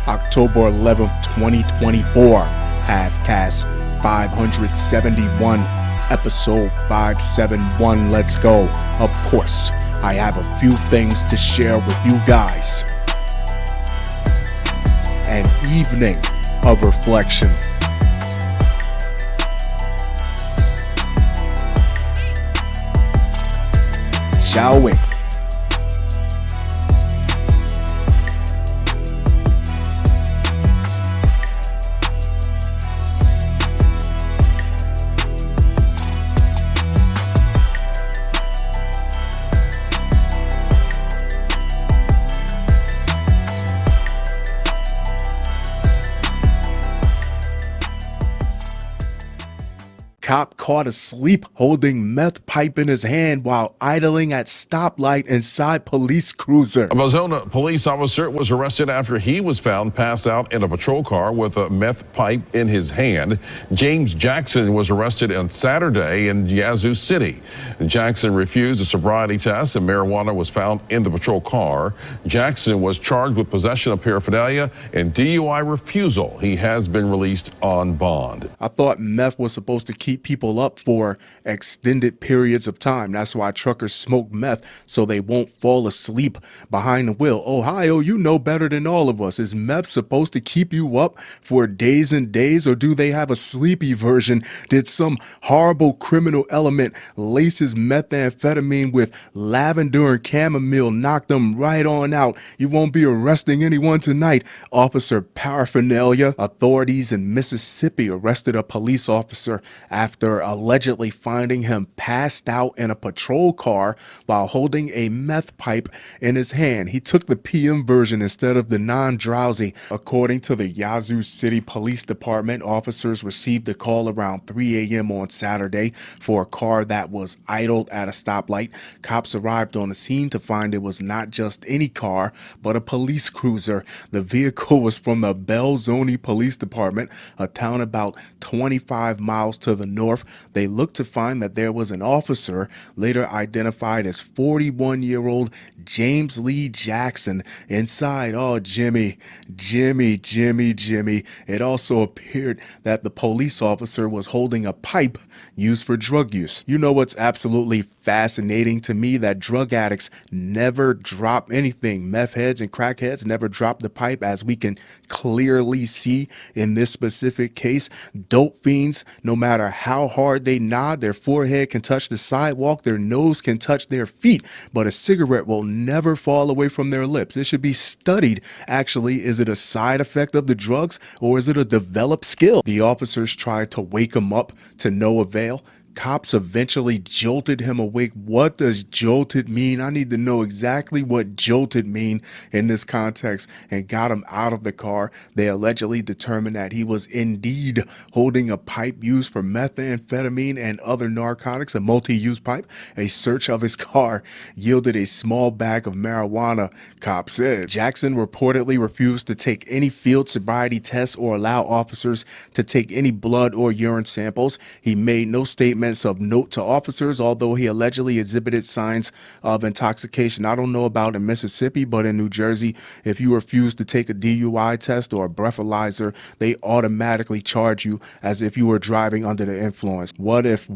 October 11th, 2024, Halfcast 571, episode 571. Let's go. Of course, I have a few things to share with you guys. An evening of reflection. Shall we? Cop caught asleep holding meth pipe in his hand while idling at stoplight inside police cruiser. A Bozeona police officer was arrested after he was found passed out in a patrol car with a meth pipe in his hand. James Jackson was arrested on Saturday in Yazoo City. Jackson refused a sobriety test and marijuana was found in the patrol car. Jackson was charged with possession of paraphernalia and DUI refusal. He has been released on bond. I thought meth was supposed to keep people up for extended periods of time. That's why truckers smoke meth, so they won't fall asleep behind the wheel. Ohio, you know better than all of us. Is meth supposed to keep you up for days and days, or do they have a sleepy version? Did some horrible criminal element lace his methamphetamine with lavender and chamomile, knock them right on out? You won't be arresting anyone tonight. Officer paraphernalia. Authorities in Mississippi arrested a police officer after allegedly finding him passed out in a patrol car while holding a meth pipe in his hand. He took the PM version instead of the non-drowsy. According to the Yazoo City Police Department, officers received a call around 3 a.m. on Saturday for a car that was idled at a stoplight. Cops arrived on the scene to find it was not just any car, but a police cruiser. The vehicle was from the Belzoni Police Department, a town about 25 miles to the north. They looked to find that there was an officer, later identified as 41-year-old James Lee Jackson, inside. Oh, Jimmy. It also appeared that the police officer was holding a pipe used for drug use. You know what's absolutely fascinating to me? That drug addicts never drop anything. Meth heads and crackheads never drop the pipe, as we can clearly see in this specific case. Dope fiends, no matter how hard they nod, their forehead can touch the sidewalk, their nose can touch their feet, but a cigarette will never fall away from their lips. It should be studied. Actually, is it a side effect of the drugs, or is it a developed skill? The officers tried to wake him up to no avail. Cops eventually jolted him awake. What does jolted mean? I need to know exactly what jolted mean in this context, and got him out of the car. They allegedly determined that he was indeed holding a pipe used for methamphetamine and other narcotics, a multi-use pipe. A search of his car yielded a small bag of marijuana, cops said. Jackson reportedly refused to take any field sobriety tests or allow officers to take any blood or urine samples. He made no statement of note to officers, although he allegedly exhibited signs of intoxication. I don't know about in Mississippi, but in New Jersey, if you refuse to take a DUI test or a breathalyzer, they automatically charge you as if you were driving under the influence. What if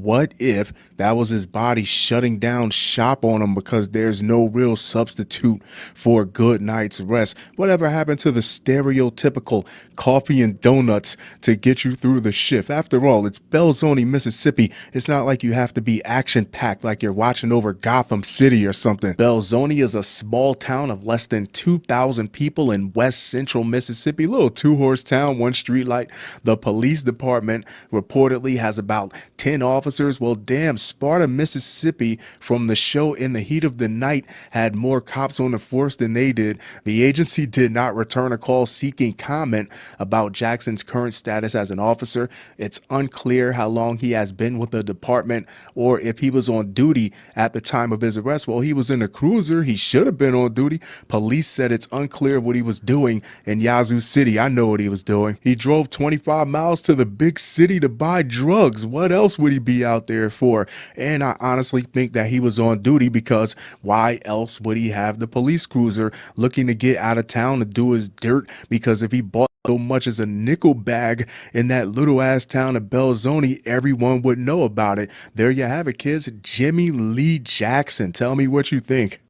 that was his body shutting down shop on him because there's no real substitute for a good night's rest? Whatever happened to the stereotypical coffee and donuts to get you through the shift? After all, it's Belzoni, Mississippi. It's not like you have to be action-packed like you're watching over Gotham City or something. Belzoni is a small town of less than 2,000 people in west central Mississippi. Little two-horse town, one streetlight. The police department reportedly has about 10 officers. Well, damn, Sparta, Mississippi, from the show In the Heat of the Night, had more cops on the force than they did. The agency did not return a call seeking comment about Jackson's current status as an officer. It's unclear how long he has been with the the department or if he was on duty at the time of his arrest. Well, he was in a cruiser. He should have been on duty. Police said it's unclear what he was doing in Yazoo City. I know what he was doing. He drove 25 miles to the big city to buy drugs. What else would he be out there for? And I honestly think that he was on duty, because why else would he have the police cruiser looking to get out of town to do his dirt? Because if he bought so much as a nickel bag in that little ass town of Belzoni, everyone would know about it. There you have it, kids. Jimmy Lee Jackson. Tell me what you think.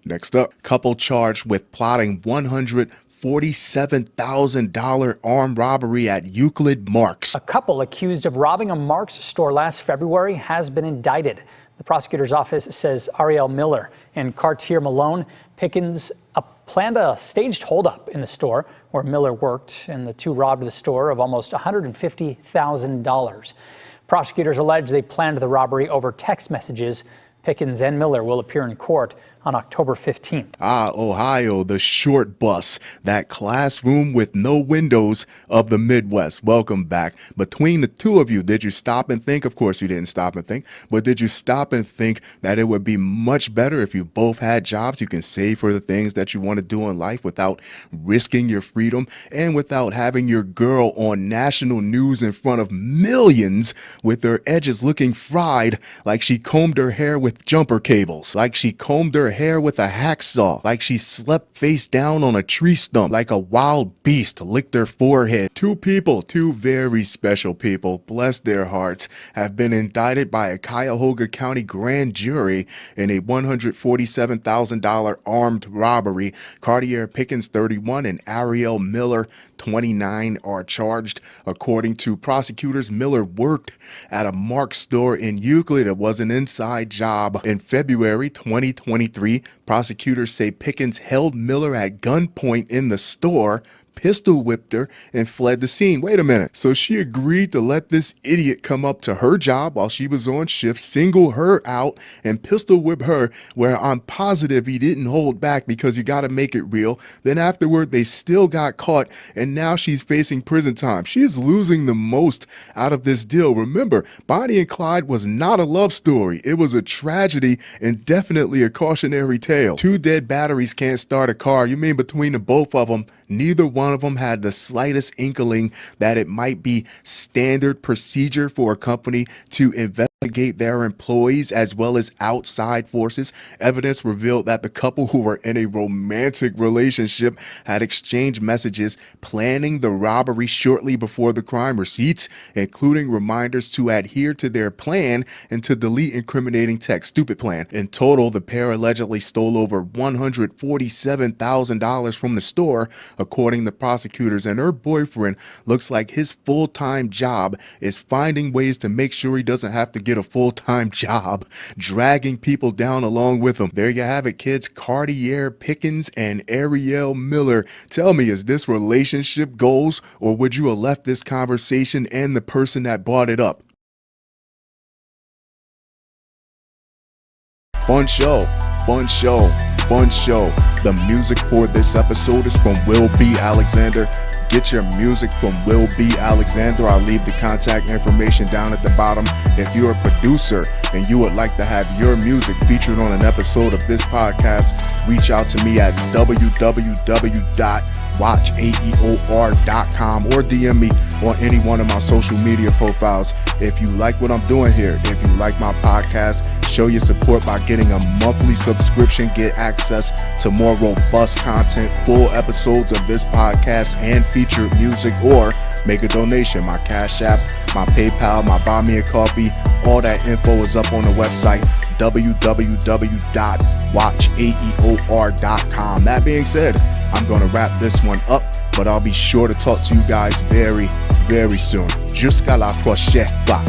Next up, couple charged with plotting $147,000 armed robbery at Euclid Marks. A couple accused of robbing a Marks store last February has been indicted. The prosecutor's office says Ariel Miller and Cartier Malone Pickens planned a staged holdup in the store where Miller worked, and the two robbed the store of almost $150,000. Prosecutors allege they planned the robbery over text messages. Pickens and Miller will appear in court on October 15th. Ohio, the short bus, that classroom with no windows of the Midwest. Welcome back. Between the two of you, did you stop and think? Of course you didn't stop and think, but did you stop and think that it would be much better if you both had jobs you can save for the things that you want to do in life without risking your freedom and without having your girl on national news in front of millions with her edges looking fried like she combed her hair with jumper cables, like she combed her hair with a hacksaw, like she slept face down on a tree stump, like a wild beast licked her forehead. Two people, two very special people, bless their hearts, have been indicted by a Cuyahoga County grand jury in a $147,000 armed robbery. Cartier Pickens, 31, and Ariel Miller, 29, are charged. According to prosecutors, Miller worked at a Marks store in Euclid. It was an inside job. In February 2023, prosecutors say Pickens held Miller at gunpoint in the store, pistol whipped her, and fled the scene. Wait a minute. So she agreed to let this idiot come up to her job while she was on shift, single her out, and pistol whip her, where I'm positive he didn't hold back, because you got to make it real. Then afterward, they still got caught, and now she's facing prison time. She is losing the most out of this deal. Remember, Bonnie and Clyde was not a love story. It was a tragedy and definitely a cautionary tale. Two dead batteries can't start a car. You mean between the both of them, neither one of them had the slightest inkling that it might be standard procedure for a company to investigate their employees as well as outside forces. Evidence revealed that the couple, who were in a romantic relationship, had exchanged messages planning the robbery shortly before the crime. Receipts, including reminders to adhere to their plan and to delete incriminating text. Stupid plan. In total, the pair allegedly stole over $147,000 from the store, according to prosecutors, and her boyfriend looks like his full-time job is finding ways to make sure he doesn't have to get a full-time job, dragging people down along with him. There you have it, kids. Cartier Pickens and Ariel Miller. Tell me, is this relationship goals, or would you have left this conversation and the person that brought it up? Fun show, fun show, fun show. The music for this episode is from Will B. Alexander. Get your music from Will B. Alexander. I'll leave the contact information down at the bottom. If you're a producer and you would like to have your music featured on an episode of this podcast, reach out to me at www.watchaeor.com or DM me on any one of my social media profiles. If you like what I'm doing here, if you like my podcast, show your support by getting a monthly subscription. Get access to more robust content, full episodes of this podcast, and featured music, or make a donation. My Cash App, my PayPal, my Buy Me a Coffee, all that info is up on the website www.watchaeor.com. That being said, I'm going to wrap this one up, but I'll be sure to talk to you guys very, very soon. Jusqu'à la prochaine fois.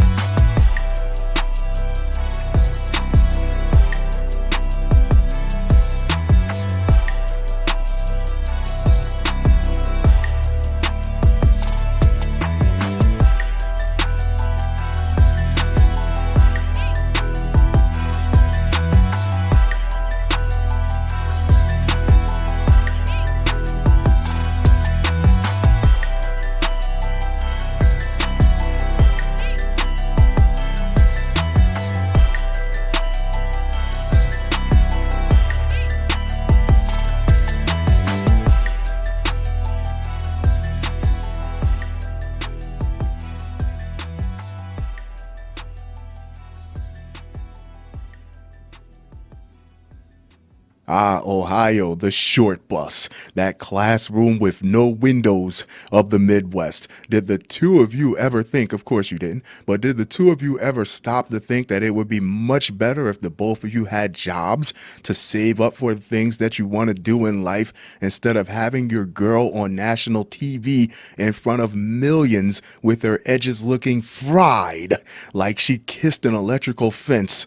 Ah, Ohio, the short bus, that classroom with no windows of the Midwest. Did the two of you ever think, of course you didn't, but did the two of you ever stop to think that it would be much better if the both of you had jobs to save up for the things that you want to do in life instead of having your girl on national TV in front of millions with her edges looking fried like she kissed an electrical fence?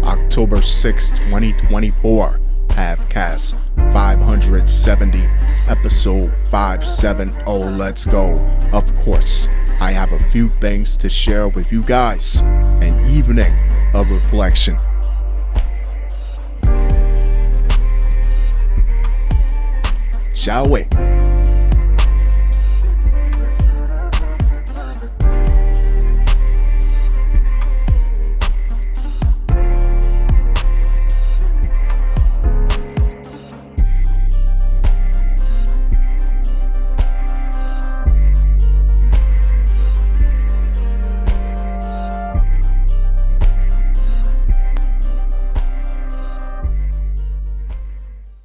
October 6, 2024. Halfcast 570, episode 570. Let's go. Of course, I have a few things to share with you guys. An evening of reflection. Shall we?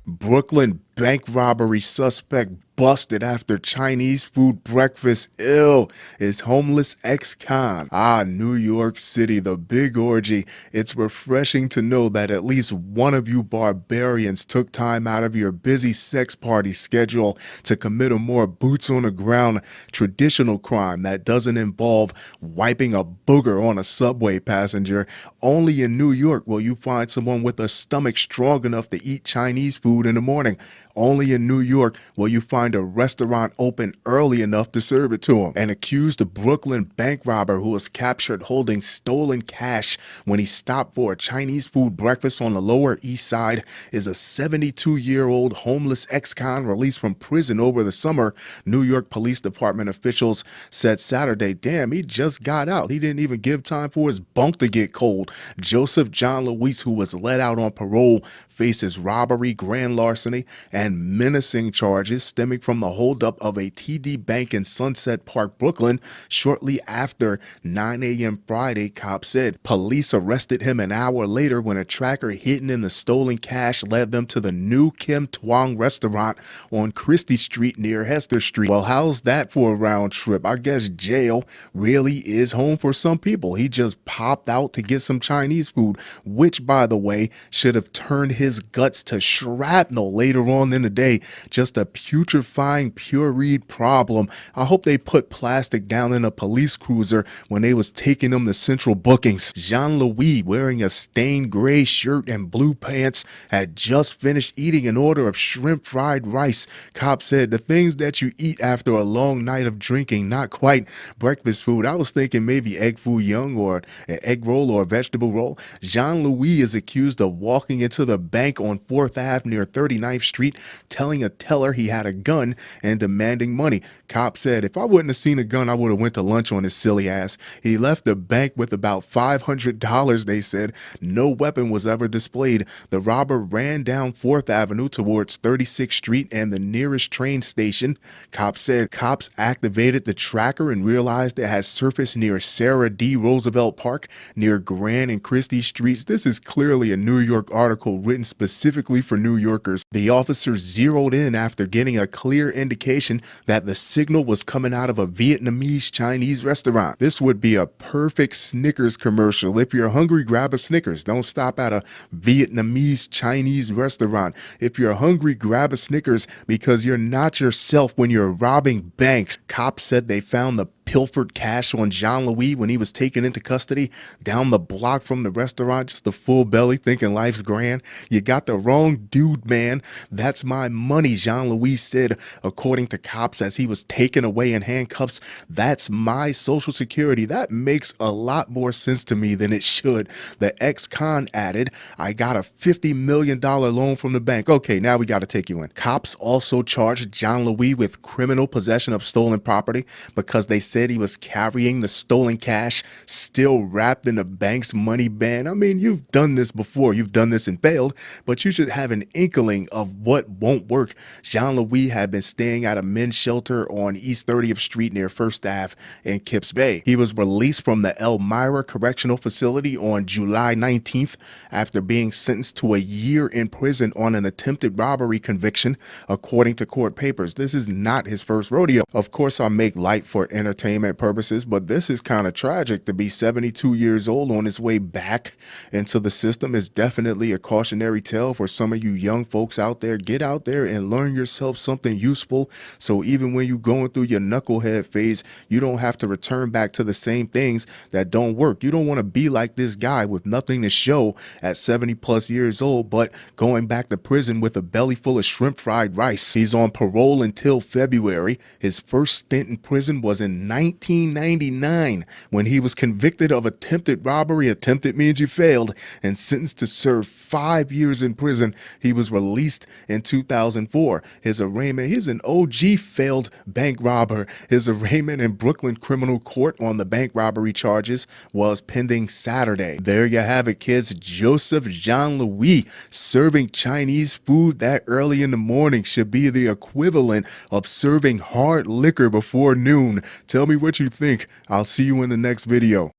Brooklyn bank robbery suspect busted after Chinese food breakfast. Ill is homeless ex-con. New York City, the big orgy. It's refreshing to know that at least one of you barbarians took time out of your busy sex party schedule to commit a more boots on the ground traditional crime that doesn't involve wiping a booger on a subway passenger. Only in New York will you find someone with a stomach strong enough to eat Chinese food in the morning. Only in New York will you find a restaurant open early enough to serve it to him. An accused Brooklyn bank robber who was captured holding stolen cash when he stopped for a Chinese food breakfast on the Lower East Side is a 72-year-old homeless ex-con released from prison over the summer. New York Police Department officials said Saturday, damn, he just got out. He didn't even give time for his bunk to get cold. Joseph John Luis, who was let out on parole, faces robbery, grand larceny, and menacing charges stemming from the holdup of a TD Bank in Sunset Park, Brooklyn, shortly after 9 a.m. Friday, cops said. Police arrested him an hour later when a tracker hidden in the stolen cash led them to the new Kim Twang restaurant on Christie Street near Hester Street. Well, how's that for a round trip? I guess jail really is home for some people. He just popped out to get some Chinese food, which, by the way, should have turned his guts to shrapnel later on in the day. Just a putrefying pureed problem. I hope they put plastic down in a police cruiser when they was taking him to central bookings. Jean-Louis, wearing a stained gray shirt and blue pants, had just finished eating an order of shrimp fried rice. Cops said the things that you eat after a long night of drinking, not quite breakfast food. I was thinking maybe egg foo young or an egg roll or a vegetable roll. Jean-Louis is accused of walking into the bank on 4th Ave near 39th Street, telling a teller he had a gun and demanding money. Cops said, if I wouldn't have seen a gun, I would have went to lunch on his silly ass. He left the bank with about $500, they said. No weapon was ever displayed. The robber ran down 4th Avenue towards 36th Street and the nearest train station. Cops said cops activated the tracker and realized it had surfaced near Sarah D. Roosevelt Park, near Grand and Christie Streets. This is clearly a New York article written specifically for New Yorkers. The officers zeroed in after getting a clear indication that the signal was coming out of a Vietnamese Chinese restaurant. This would be a perfect Snickers commercial. If you're hungry, grab a Snickers. Don't stop at a Vietnamese Chinese restaurant. If you're hungry, grab a Snickers because you're not yourself when you're robbing banks. Cops said they found the pilfered cash on Jean-Louis when he was taken into custody down the block from the restaurant, just a full belly thinking life's grand. You got the wrong dude, man. That's my money, Jean-Louis said, according to cops as he was taken away in handcuffs. That's my Social Security. That makes a lot more sense to me than it should. The ex-con added, I got a $50 million loan from the bank. Okay, now we got to take you in. Cops also charged Jean-Louis with criminal possession of stolen property because they said said he was carrying the stolen cash still wrapped in the bank's money band. I mean, you've done this before. You've done this and failed, but you should have an inkling of what won't work. Jean-Louis had been staying at a men's shelter on East 30th Street near First Ave in Kips Bay. He was released from the Elmira Correctional Facility on July 19th after being sentenced to a year in prison on an attempted robbery conviction, according to court papers. This is not his first rodeo. Of course, I make light for entertainment purposes, but this is kind of tragic. To be 72 years old on his way back into the system is definitely a cautionary tale for some of you young folks out there. Get out there and learn yourself something useful, so even when you're going through your knucklehead phase, you don't have to return back to the same things that don't work. You don't want to be like this guy with nothing to show at 70 plus years old, but going back to prison with a belly full of shrimp fried rice. He's on parole until February. His first stint in prison was in 1999 when he was convicted of attempted robbery. Attempted means you failed, and sentenced to serve 5 years in prison. He was released in 2004. His arraignment, he's an OG failed bank robber. His arraignment in Brooklyn Criminal Court on the bank robbery charges was pending Saturday. There you have it, kids. Joseph Jean-Louis serving Chinese food that early in the morning should be the equivalent of serving hard liquor before noon. Tell me what you think. I'll see you in the next video.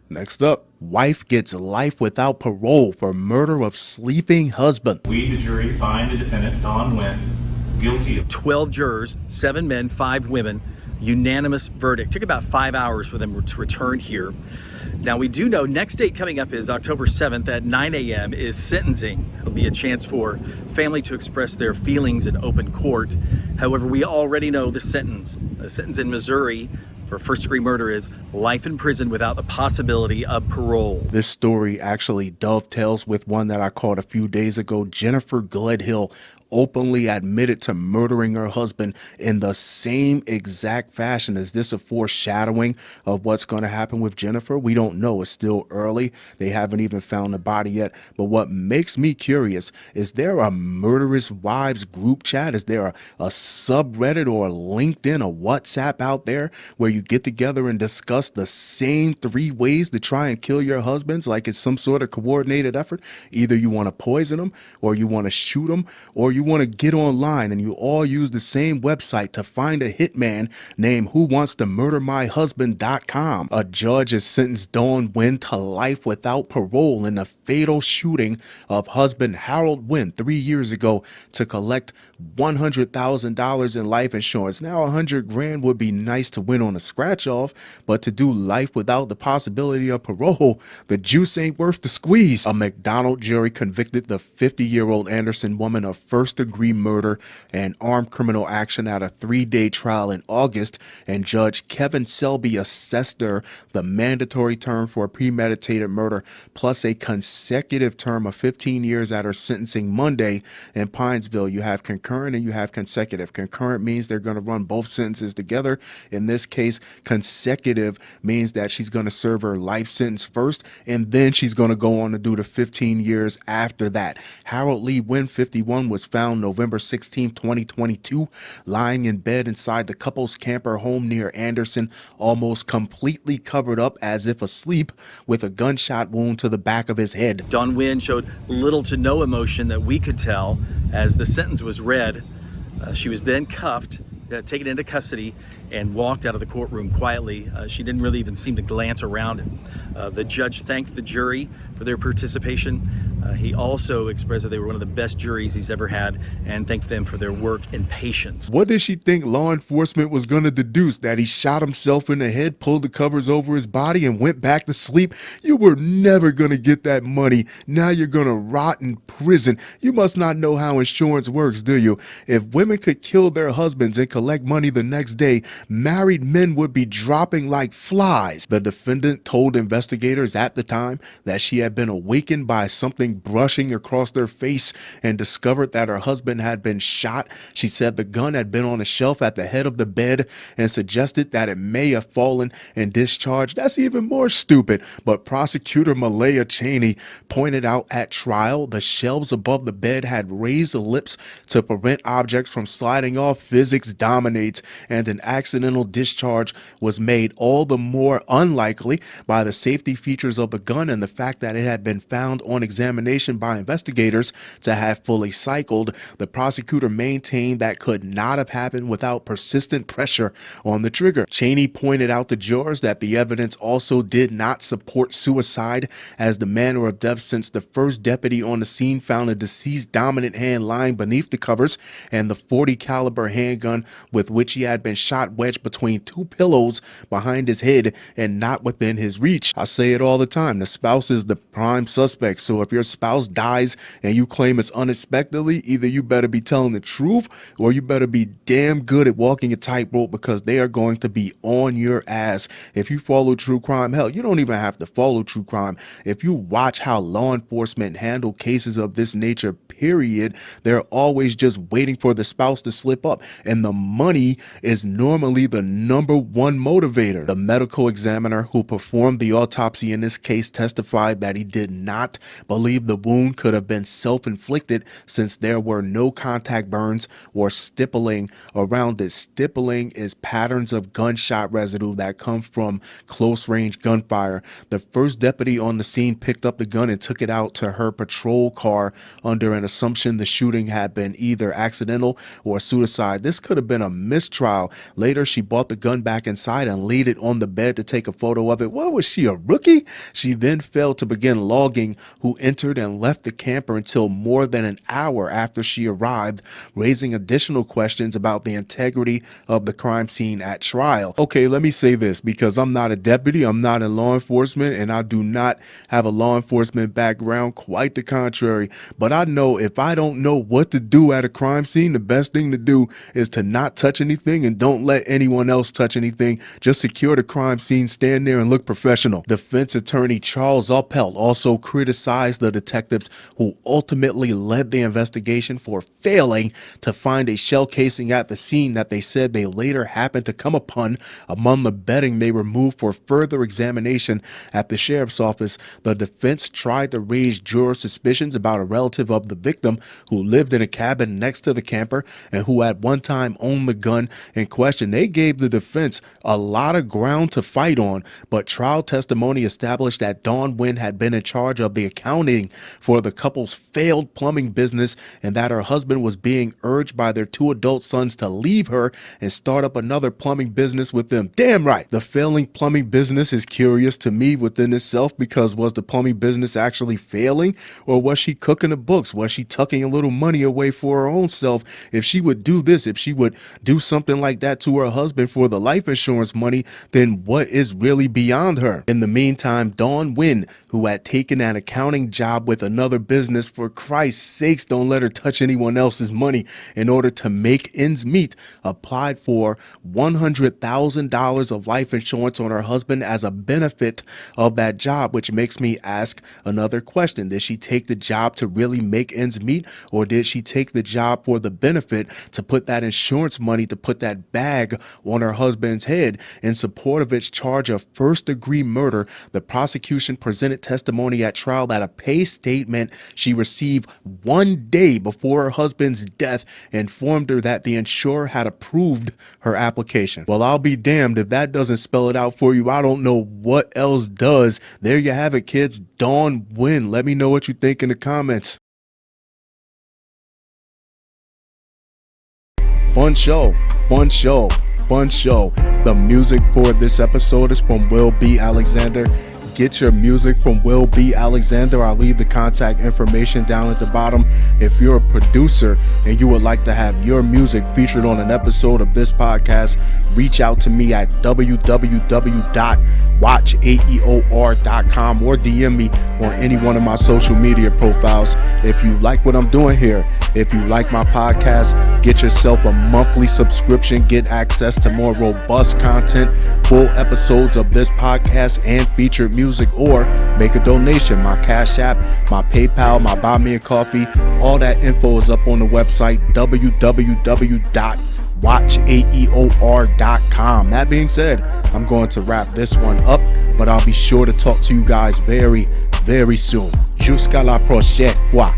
Next up, wife gets life without parole for murder of sleeping husband. We, the jury, find the defendant, Don Nguyen, guilty of 12 jurors, 7 men, 5 women, unanimous verdict. Took about 5 hours for them to return here. Now, we do know next date coming up is October 7th at 9 a.m. is sentencing. It'll be a chance for family to express their feelings in open court. However, we already know the sentence. The sentence in Missouri for first-degree murder is life in prison without the possibility of parole. This story actually dovetails with one that I caught a few days ago. Jennifer Gledhill openly admitted to murdering her husband in the same exact fashion. Is this a foreshadowing of what's going to happen with Jennifer? We don't know. It's still early. They haven't even found the body yet. But what makes me curious, is there a murderous wives group chat? Is there a subreddit or a LinkedIn or WhatsApp out there where you get together and discuss the same 3 ways to try and kill your husbands, like it's some sort of coordinated effort? Either you want to poison them, or you want to shoot them, or you want to get online and you all use the same website to find a hitman named whowantstoMurderMyHusband.com. A judge has sentenced Don Nguyen to life without parole in the fatal shooting of husband Harold Nguyen 3 years ago to collect $100,000 in life insurance. Now, $100,000 would be nice to win on a scratch off, but to do life without the possibility of parole, the juice ain't worth the squeeze. A McDonald jury convicted the 50-year-old Anderson woman of first-degree murder and armed criminal action at a 3-day trial in August, and Judge Kevin Selby assessed her the mandatory term for premeditated murder plus a consecutive term of 15 years at her sentencing Monday in Pinesville. You have concurrent and you have consecutive. Concurrent means they're going to run both sentences together. In this case, consecutive means that she's going to serve her life sentence first, and then she's going to go on to do the 15 years after that. Harold Lee Nguyen, 51, was found November 16, 2022, lying in bed inside the couple's camper home near Anderson, almost completely covered up as if asleep, with a gunshot wound to the back of his head. Don Nguyen showed little to no emotion that we could tell as the sentence was read. She was then cuffed, taken into custody, and walked out of the courtroom quietly. She didn't really even seem to glance around. The judge thanked the jury for their participation. He also expressed that they were one of the best juries he's ever had and thanked them for their work and patience. What did she think law enforcement was going to deduce? That he shot himself in the head, pulled the covers over his body, and went back to sleep? You were never going to get that money. Now you're going to rot in prison. You must not know how insurance works, do you? If women could kill their husbands and collect money the next day, married men would be dropping like flies. The defendant told investigators at the time that she had been awakened by something something brushing across their face and discovered that her husband had been shot. She said the gun had been on a shelf at the head of the bed and suggested that it may have fallen and discharged. That's even more stupid. But prosecutor Malaya Cheney pointed out at trial the shelves above the bed had raised lips to prevent objects from sliding off. Physics dominates, and an accidental discharge was made all the more unlikely by the safety features of the gun and the fact that it had been found on examination by investigators to have fully cycled. The prosecutor maintained that could not have happened without persistent pressure on the trigger. Cheney pointed out to jurors that the evidence also did not support suicide as the manner of death, since the first deputy on the scene found a deceased dominant hand lying beneath the covers and the .40 caliber handgun with which he had been shot wedged between two pillows behind his head and not within his reach. I say it all the time, the spouse is the prime suspect. So if your spouse dies and you claim it's unexpectedly, either you better be telling the truth or you better be damn good at walking a tightrope, because they are going to be on your ass. If you follow true crime, hell, you don't even have to follow true crime. If you watch how law enforcement handle cases of this nature, period, they're always just waiting for the spouse to slip up, and the money is normally the number one motivator. The medical examiner who performed the autopsy in this case testified that he did not believe the wound could have been self-inflicted, since there were no contact burns or stippling around it. Stippling is patterns of gunshot residue that come from close-range gunfire. The first deputy on the scene picked up the gun and took it out to her patrol car under an assumption the shooting had been either accidental or suicide. This could have been a mistrial. Later, she brought the gun back inside and laid it on the bed to take a photo of it. What was she, a rookie? She then failed to begin logging who entered and left the camper until more than an hour after she arrived, raising additional questions about the integrity of the crime scene at trial. Okay, let me say this, because I'm not a deputy, I'm not in law enforcement, and I do not have a law enforcement background, quite the contrary. But I know if I don't know what to do at a crime scene, the best thing to do is to not touch anything and don't let anyone else touch anything. Just secure the crime scene, stand there and look professional. Defense attorney Charles Upheld also criticized the detectives who ultimately led the investigation for failing to find a shell casing at the scene that they said they later happened to come upon among the bedding they removed for further examination at the sheriff's office. The defense tried to raise juror suspicions about a relative of the victim who lived in a cabin next to the camper and who at one time owned the gun in question. They gave the defense a lot of ground to fight on, but trial testimony established that Dawn Wynn had been in charge of the accounting for the couple's failed plumbing business and that her husband was being urged by their two adult sons to leave her and start up another plumbing business with them. Damn right. The failing plumbing business is curious to me within itself, because was the plumbing business actually failing, or was she cooking the books? Was she tucking a little money away for her own self? If she would do this, if she would do something like that to her husband for the life insurance money, then what is really beyond her? In the meantime, Dawn Wynn, who had taken an accounting job with another business, for Christ's sakes, don't let her touch anyone else's money, in order to make ends meet, applied for $100,000 of life insurance on her husband as a benefit of that job, which makes me ask another question. Did she take the job to really make ends meet, or did she take the job for the benefit to put that insurance money, to put that bag on her husband's head? In support of its charge of first-degree murder, the prosecution presented testimony at trial that a pay statement she received one day before her husband's death informed her that the insurer had approved her application. Well, I'll be damned if that doesn't spell it out for you. I don't know what else does. There you have it, kids. Dawn Wynn. Let me know what you think in the comments. Fun show. Fun show. Fun show. The music for this episode is from Will B. Alexander. Get your music from Will B. Alexander. I'll leave the contact information down at the bottom. If you're a producer and you would like to have your music featured on an episode of this podcast, reach out to me at www.watchaeor.com or DM me on any one of my social media profiles. If you like what I'm doing here, if you like my podcast, get yourself a monthly subscription, get access to more robust content, full episodes of this podcast, and featured music music or make a donation. My Cash App, my PayPal, my Buy Me a Coffee, all that info is up on the website www.watchaeor.com. That being said, I'm going to wrap this one up, but I'll be sure to talk to you guys very, very soon. Jusqu'à la prochaine fois.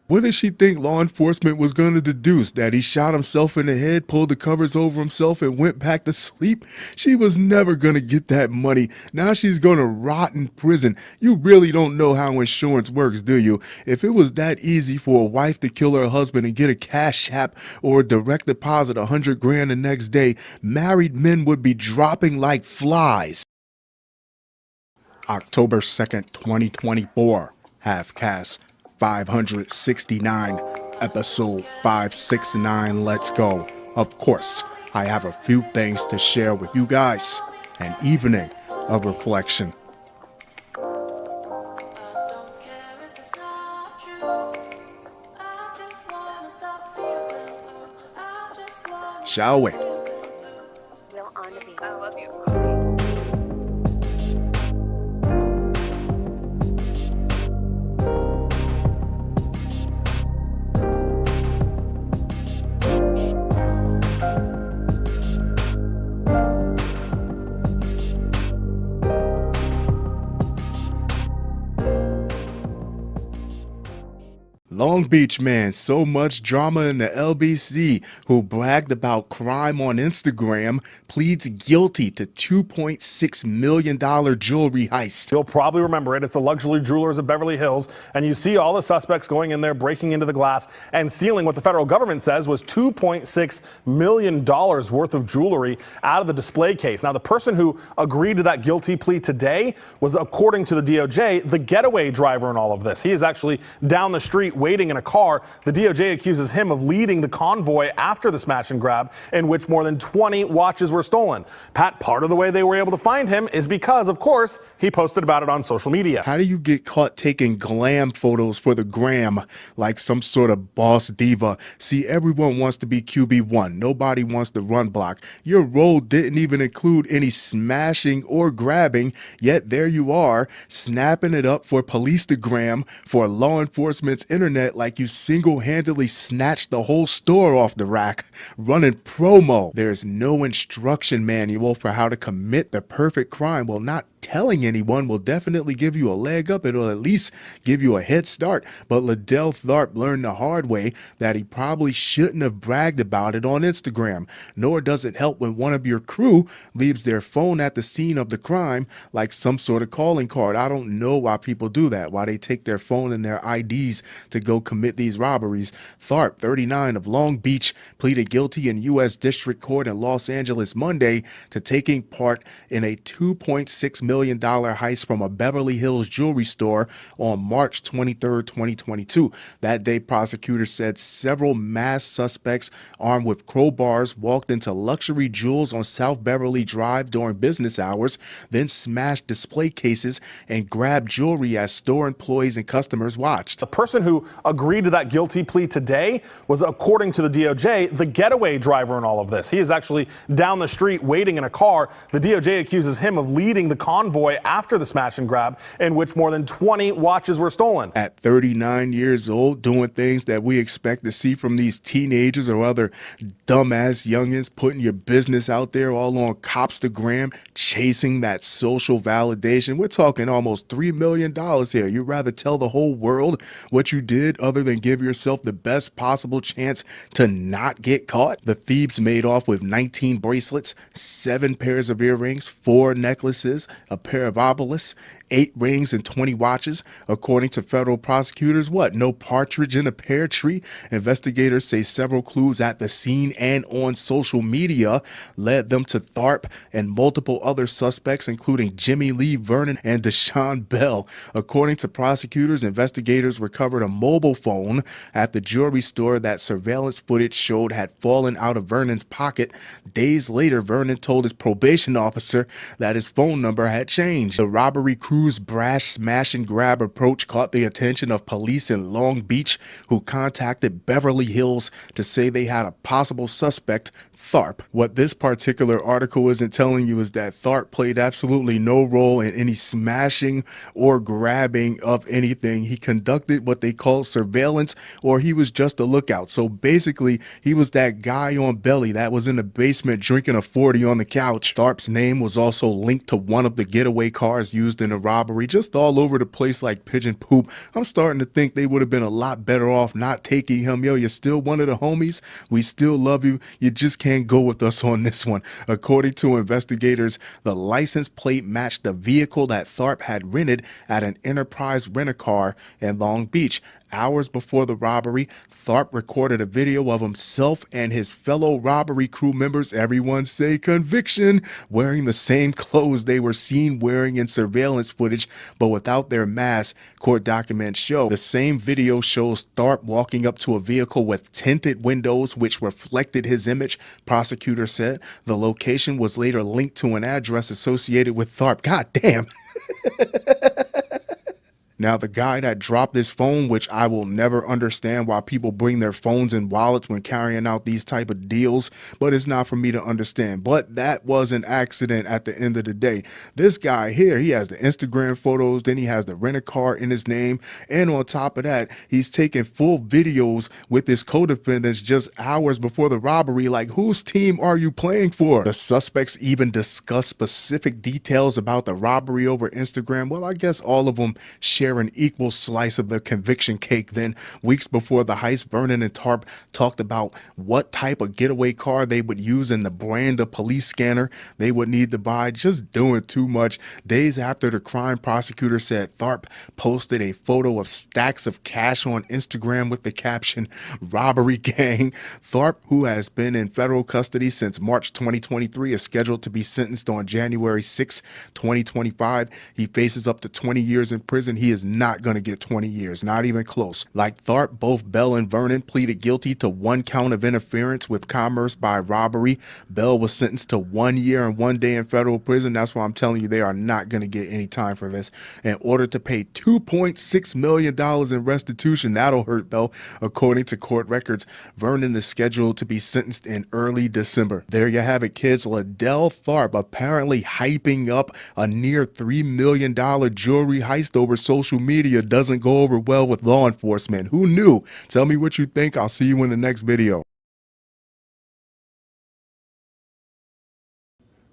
What did she think law enforcement was going to deduce? That he shot himself in the head, pulled the covers over himself, and went back to sleep? She was never going to get that money. Now she's going to rot in prison. You really don't know how insurance works, do you? If it was that easy for a wife to kill her husband and get a Cash App or a direct deposit $100,000 the next day, married men would be dropping like flies. October 2nd, 2024. Half-Cast 569, episode 569. Let's go. Of course, I have a few things to share with you guys. An evening of reflection. Shall we? I love you. Long Beach man, so much drama in the LBC, who bragged about crime on Instagram, pleads guilty to $2.6 million jewelry heist. You'll probably remember it. It's the luxury jewelers of Beverly Hills, and you see all the suspects going in there, breaking into the glass and stealing what the federal government says was $2.6 million worth of jewelry out of the display case. Now, the person who agreed to that guilty plea today was, according to the DOJ, the getaway driver in all of this. He is actually down the street waiting in a car. The DOJ accuses him of leading the convoy after the smash and grab, in which more than 20 watches were stolen. Pat, part of the way they were able to find him is because, of course, he posted about it on social media. How do you get caught taking glam photos for the gram like some sort of boss diva? See, everyone wants to be QB1. Nobody wants to run block. Your role didn't even include any smashing or grabbing, yet there you are, snapping it up for Policegram, for law enforcement's internet, like you single-handedly snatched the whole store off the rack, running promo. There's no instruction manual for how to commit the perfect crime. Well, not telling anyone will definitely give you a leg up. It'll at least give you a head start. But Liddell Tharp learned the hard way that he probably shouldn't have bragged about it on Instagram. Nor does it help when one of your crew leaves their phone at the scene of the crime like some sort of calling card. I don't know why people do that, why they take their phone and their IDs to go commit these robberies. Tharp, 39, of Long Beach, pleaded guilty in U.S. District Court in Los Angeles Monday to taking part in a $2.6 million heist from a Beverly Hills jewelry store on March 23, 2022. That day, prosecutors said several masked suspects armed with crowbars walked into luxury jewels on South Beverly Drive during business hours, then smashed display cases and grabbed jewelry as store employees and customers watched. The person who agreed to that guilty plea today was, according to the DOJ, the getaway driver in all of this. He is actually down the street waiting in a car. The DOJ accuses him of leading the convoy after the smash and grab, in which more than 20 watches were stolen. At 39 years old, doing things that we expect to see from these teenagers or other dumbass youngins, putting your business out there all on Copstagram, chasing that social validation. We're talking almost $3 million here. You'd rather tell the whole world what you did other than give yourself the best possible chance to not get caught? The thieves made off with 19 bracelets, 7 pairs of earrings, 4 necklaces, a pair of obelisks, 8 rings and 20 watches. According to federal prosecutors, no partridge in a pear tree. Investigators say several clues at the scene and on social media led them to Tharp and multiple other suspects, including Jimmy Lee Vernon and Deshaun Bell. According to prosecutors, investigators recovered a mobile phone at the jewelry store that surveillance footage showed had fallen out of Vernon's pocket. Days later, Vernon told his probation officer that his phone number had changed. The robbery crew's brash smash and grab approach caught the attention of police in Long Beach, who contacted Beverly Hills to say they had a possible suspect, Tharp. What this particular article isn't telling you is that Tharp played absolutely no role in any smashing or grabbing of anything. He conducted what they call surveillance, or he was just a lookout. So basically, he was that guy on Belly that was in the basement drinking a 40 on the couch. Tharp's name was also linked to one of the getaway cars used in the robbery, just all over the place like pigeon poop. I'm starting to think they would have been a lot better off not taking him. Yo, you're still one of the homies. We still love you. You just can't go with us on this one. According to investigators, the license plate matched the vehicle that Tharp had rented at an Enterprise Rent-A-Car in Long Beach. Hours before the robbery, Tharp recorded a video of himself and his fellow robbery crew members, everyone say conviction, wearing the same clothes they were seen wearing in surveillance footage, but without their masks, court documents show. The same video shows Tharp walking up to a vehicle with tinted windows, which reflected his image. Prosecutors said the location was later linked to an address associated with Tharp. God damn. Now, the guy that dropped this phone, which I will never understand why people bring their phones and wallets when carrying out these type of deals, but it's not for me to understand. But that was an accident at the end of the day. This guy here, he has the Instagram photos, then he has the rent-a-car in his name, and on top of that, he's taking full videos with his co-defendants just hours before the robbery. Like, whose team are you playing for? The suspects even discuss specific details about the robbery over Instagram. Well, I guess all of them share an equal slice of the conviction cake. Then, weeks before the heist, Vernon and Tharp talked about what type of getaway car they would use and the brand of police scanner they would need to buy. Just doing too much. Days after the crime, prosecutor said Tharp posted a photo of stacks of cash on Instagram with the caption, "Robbery Gang." Tharp, who has been in federal custody since March 2023, is scheduled to be sentenced on January 6, 2025. He faces up to 20 years in prison. He is not going to get 20 years, not even close. Like Tharp, both Bell and Vernon pleaded guilty to 1 count of interference with commerce by robbery. Bell was sentenced to 1 year and 1 day in federal prison. That's why I'm telling you they are not going to get any time for this. In order to pay $2.6 million in restitution, that'll hurt though. According to court records, Vernon is scheduled to be sentenced in early December. There you have it, kids. Liddell Tharp apparently hyping up a near $3 million jewelry heist over social media doesn't go over well with law enforcement. Who knew? Tell me what you think. I'll see you in the next video.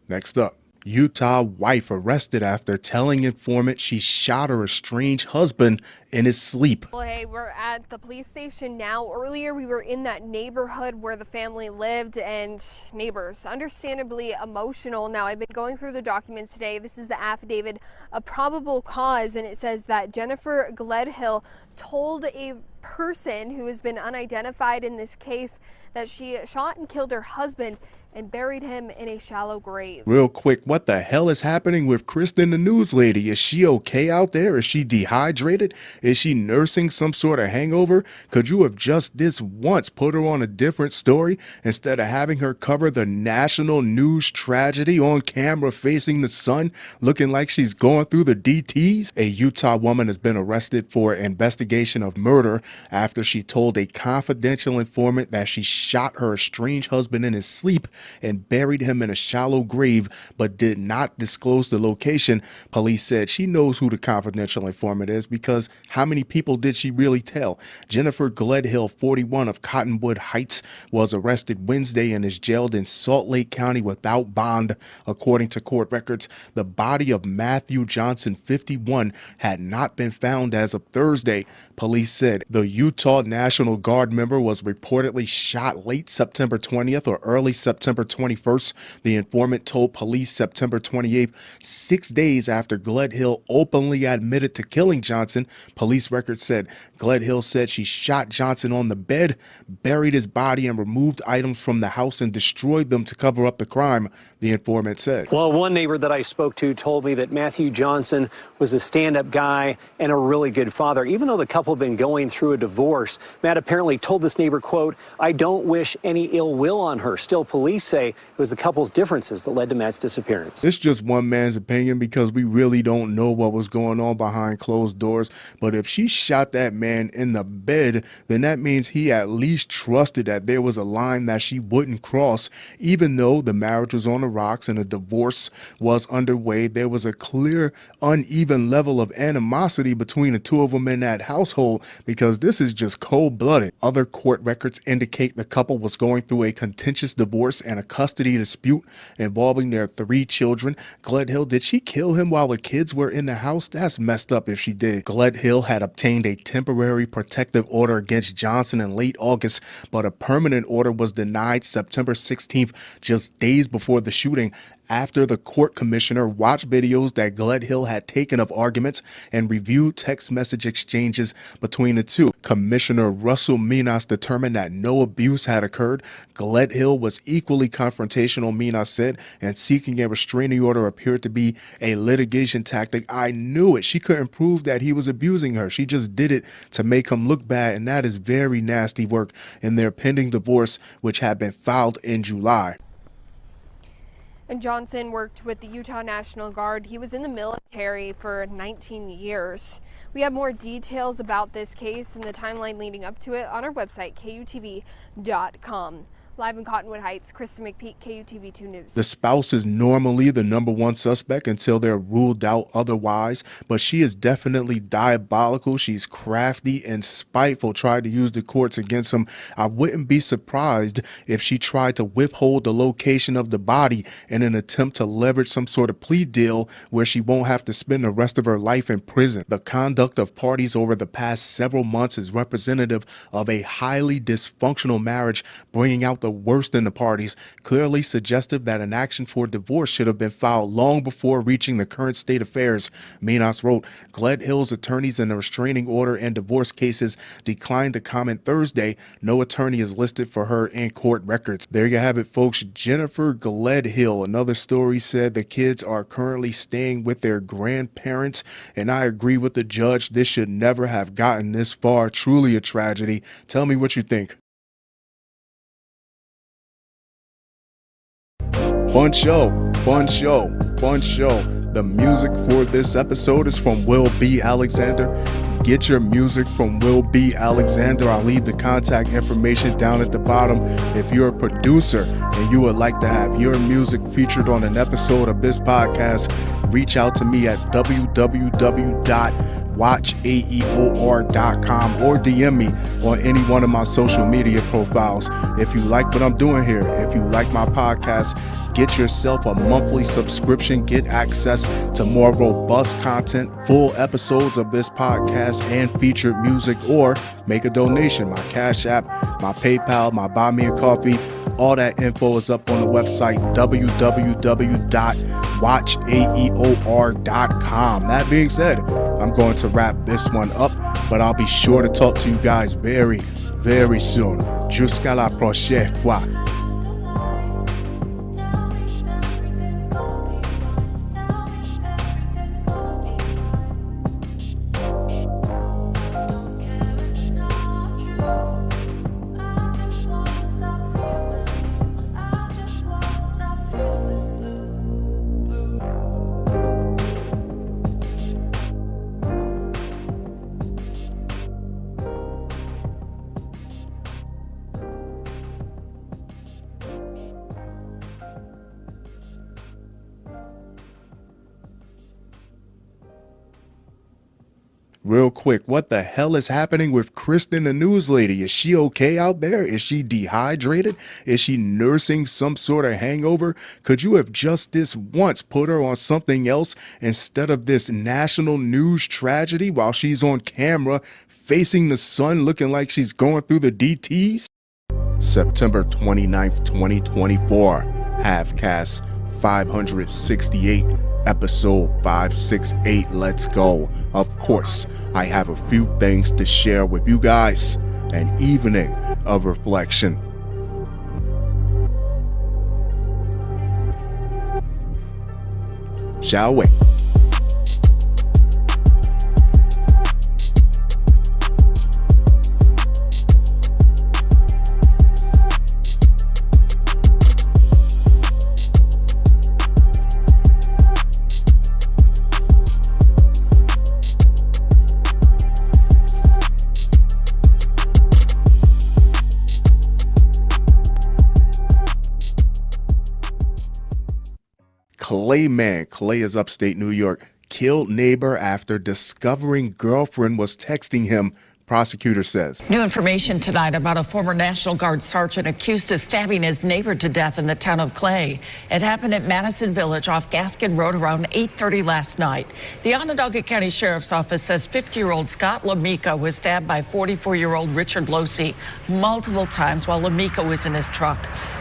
Next up, Utah wife arrested after telling informant she shot her estranged husband in his sleep. Well, hey, we're at the police station now. Earlier, we were in that neighborhood where the family lived, and neighbors, understandably emotional. Now, I've been going through the documents today. This is the affidavit of probable cause, and it says that Jennifer Gledhill told a person who has been unidentified in this case that she shot and killed her husband and buried him in a shallow grave. Real quick, what the hell is happening with Kristen, the news lady? Is she okay out there? Is she dehydrated? Is she nursing some sort of hangover? Could you have just this once put her on a different story instead of having her cover the national news tragedy on camera facing the sun, looking like she's going through the DTs? A Utah woman has been arrested for investigation of murder after she told a confidential informant that she shot her estranged husband in his sleep and buried him in a shallow grave, but did not disclose the location. Police said she knows who the confidential informant is because how many people did she really tell? Jennifer Gledhill, 41, of Cottonwood Heights, was arrested Wednesday and is jailed in Salt Lake County without bond. According to court records, the body of Matthew Johnson, 51, had not been found as of Thursday. Police said the Utah National Guard member was reportedly shot late September 20th or early September 21st. The informant told police September 28th, 6 days after Gledhill openly admitted to killing Johnson. Police records said Gledhill said she shot Johnson on the bed, buried his body, and removed items from the house and destroyed them to cover up the crime, the informant said. Well, one neighbor that I spoke to told me that Matthew Johnson was a stand-up guy and a really good father. Even though the couple had been going through a divorce, Matt apparently told this neighbor, quote, "I don't wish any ill will on her." Still, police say it was the couple's differences that led to Matt's disappearance. It's just one man's opinion because we really don't know what was going on behind closed doors. But if she shot that man in the bed, then that means he at least trusted that there was a line that she wouldn't cross. Even though the marriage was on the rocks and a divorce was underway, there was a clear, uneven level of animosity between the two of them in that household because this is just cold-blooded. Other court records indicate the couple was going through a contentious divorce and a custody dispute involving their 3 children. Gledhill, did she kill him while the kids were in the house? That's messed up if she did. Gledhill had obtained a temporary protective order against Johnson in late August, but a permanent order was denied September 16th, just days before the shooting, after the court commissioner watched videos that Gledhill had taken of arguments and reviewed text message exchanges between the two. Commissioner Russell Minas determined that no abuse had occurred. Gledhill was equally confrontational, Minas said, and seeking a restraining order appeared to be a litigation tactic. I knew it. She couldn't prove that he was abusing her. She just did it to make him look bad, and that is very nasty work in their pending divorce, which had been filed in July. And Johnson worked with the Utah National Guard. He was in the military for 19 years. We have more details about this case and the timeline leading up to it on our website, KUTV.com. Live in Cottonwood Heights, Krista McPeak, KUTV2 News. The spouse is normally the number one suspect until they're ruled out otherwise, but she is definitely diabolical. She's crafty and spiteful, tried to use the courts against him. I wouldn't be surprised if she tried to withhold the location of the body in an attempt to leverage some sort of plea deal where she won't have to spend the rest of her life in prison. The conduct of parties over the past several months is representative of a highly dysfunctional marriage, bringing out the worst in the parties, clearly suggestive that an action for divorce should have been filed long before reaching the current state affairs. Minas wrote, Gledhill's attorneys in the restraining order and divorce cases declined to comment Thursday. No attorney is listed for her in court records. There you have it, folks. Jennifer Gledhill. Another story said the kids are currently staying with their grandparents, and I agree with the judge. This should never have gotten this far. Truly a tragedy. Tell me what you think. Fun show, fun show, fun show. The music for this episode is from Will B. Alexander. Get your music from Will B. Alexander. I'll leave the contact information down at the bottom. If you're a producer and you would like to have your music featured on an episode of this podcast, reach out to me at www.watchaeor.com or DM me on any one of my social media profiles. If you like what I'm doing here, if you like my podcast, get yourself a monthly subscription, get access to more robust content, full episodes of this podcast, and featured music, or make a donation. My Cash App, my PayPal, my Buy Me a Coffee, all that info is up on the website, www.watchaeor.com. That being said, I'm going to wrap this one up, but I'll be sure to talk to you guys very, very soon. Jusqu'à la prochaine fois. Real quick, what the hell is happening with Kristen the news lady? Is she okay out there? Is she dehydrated? Is she nursing some sort of hangover? Could you have just this once put her on something else instead of this national news tragedy while she's on camera facing the sun looking like she's going through the DTs? September 29th, 2024, Halfcast 568, episode 568. Let's go. Of course, I have a few things to share with you guys. An evening of reflection. Shall we? Clay is upstate New York, killed neighbor after discovering girlfriend was texting him, prosecutor says. New information tonight about a former National Guard sergeant accused of stabbing his neighbor to death in the town of Clay. It happened at Madison Village off Gaskin Road around 8:30 last night. The Onondaga County Sheriff's Office says 50-year-old Scott Lamika was stabbed by 44-year-old Richard Losey multiple times while Lamika was in his truck.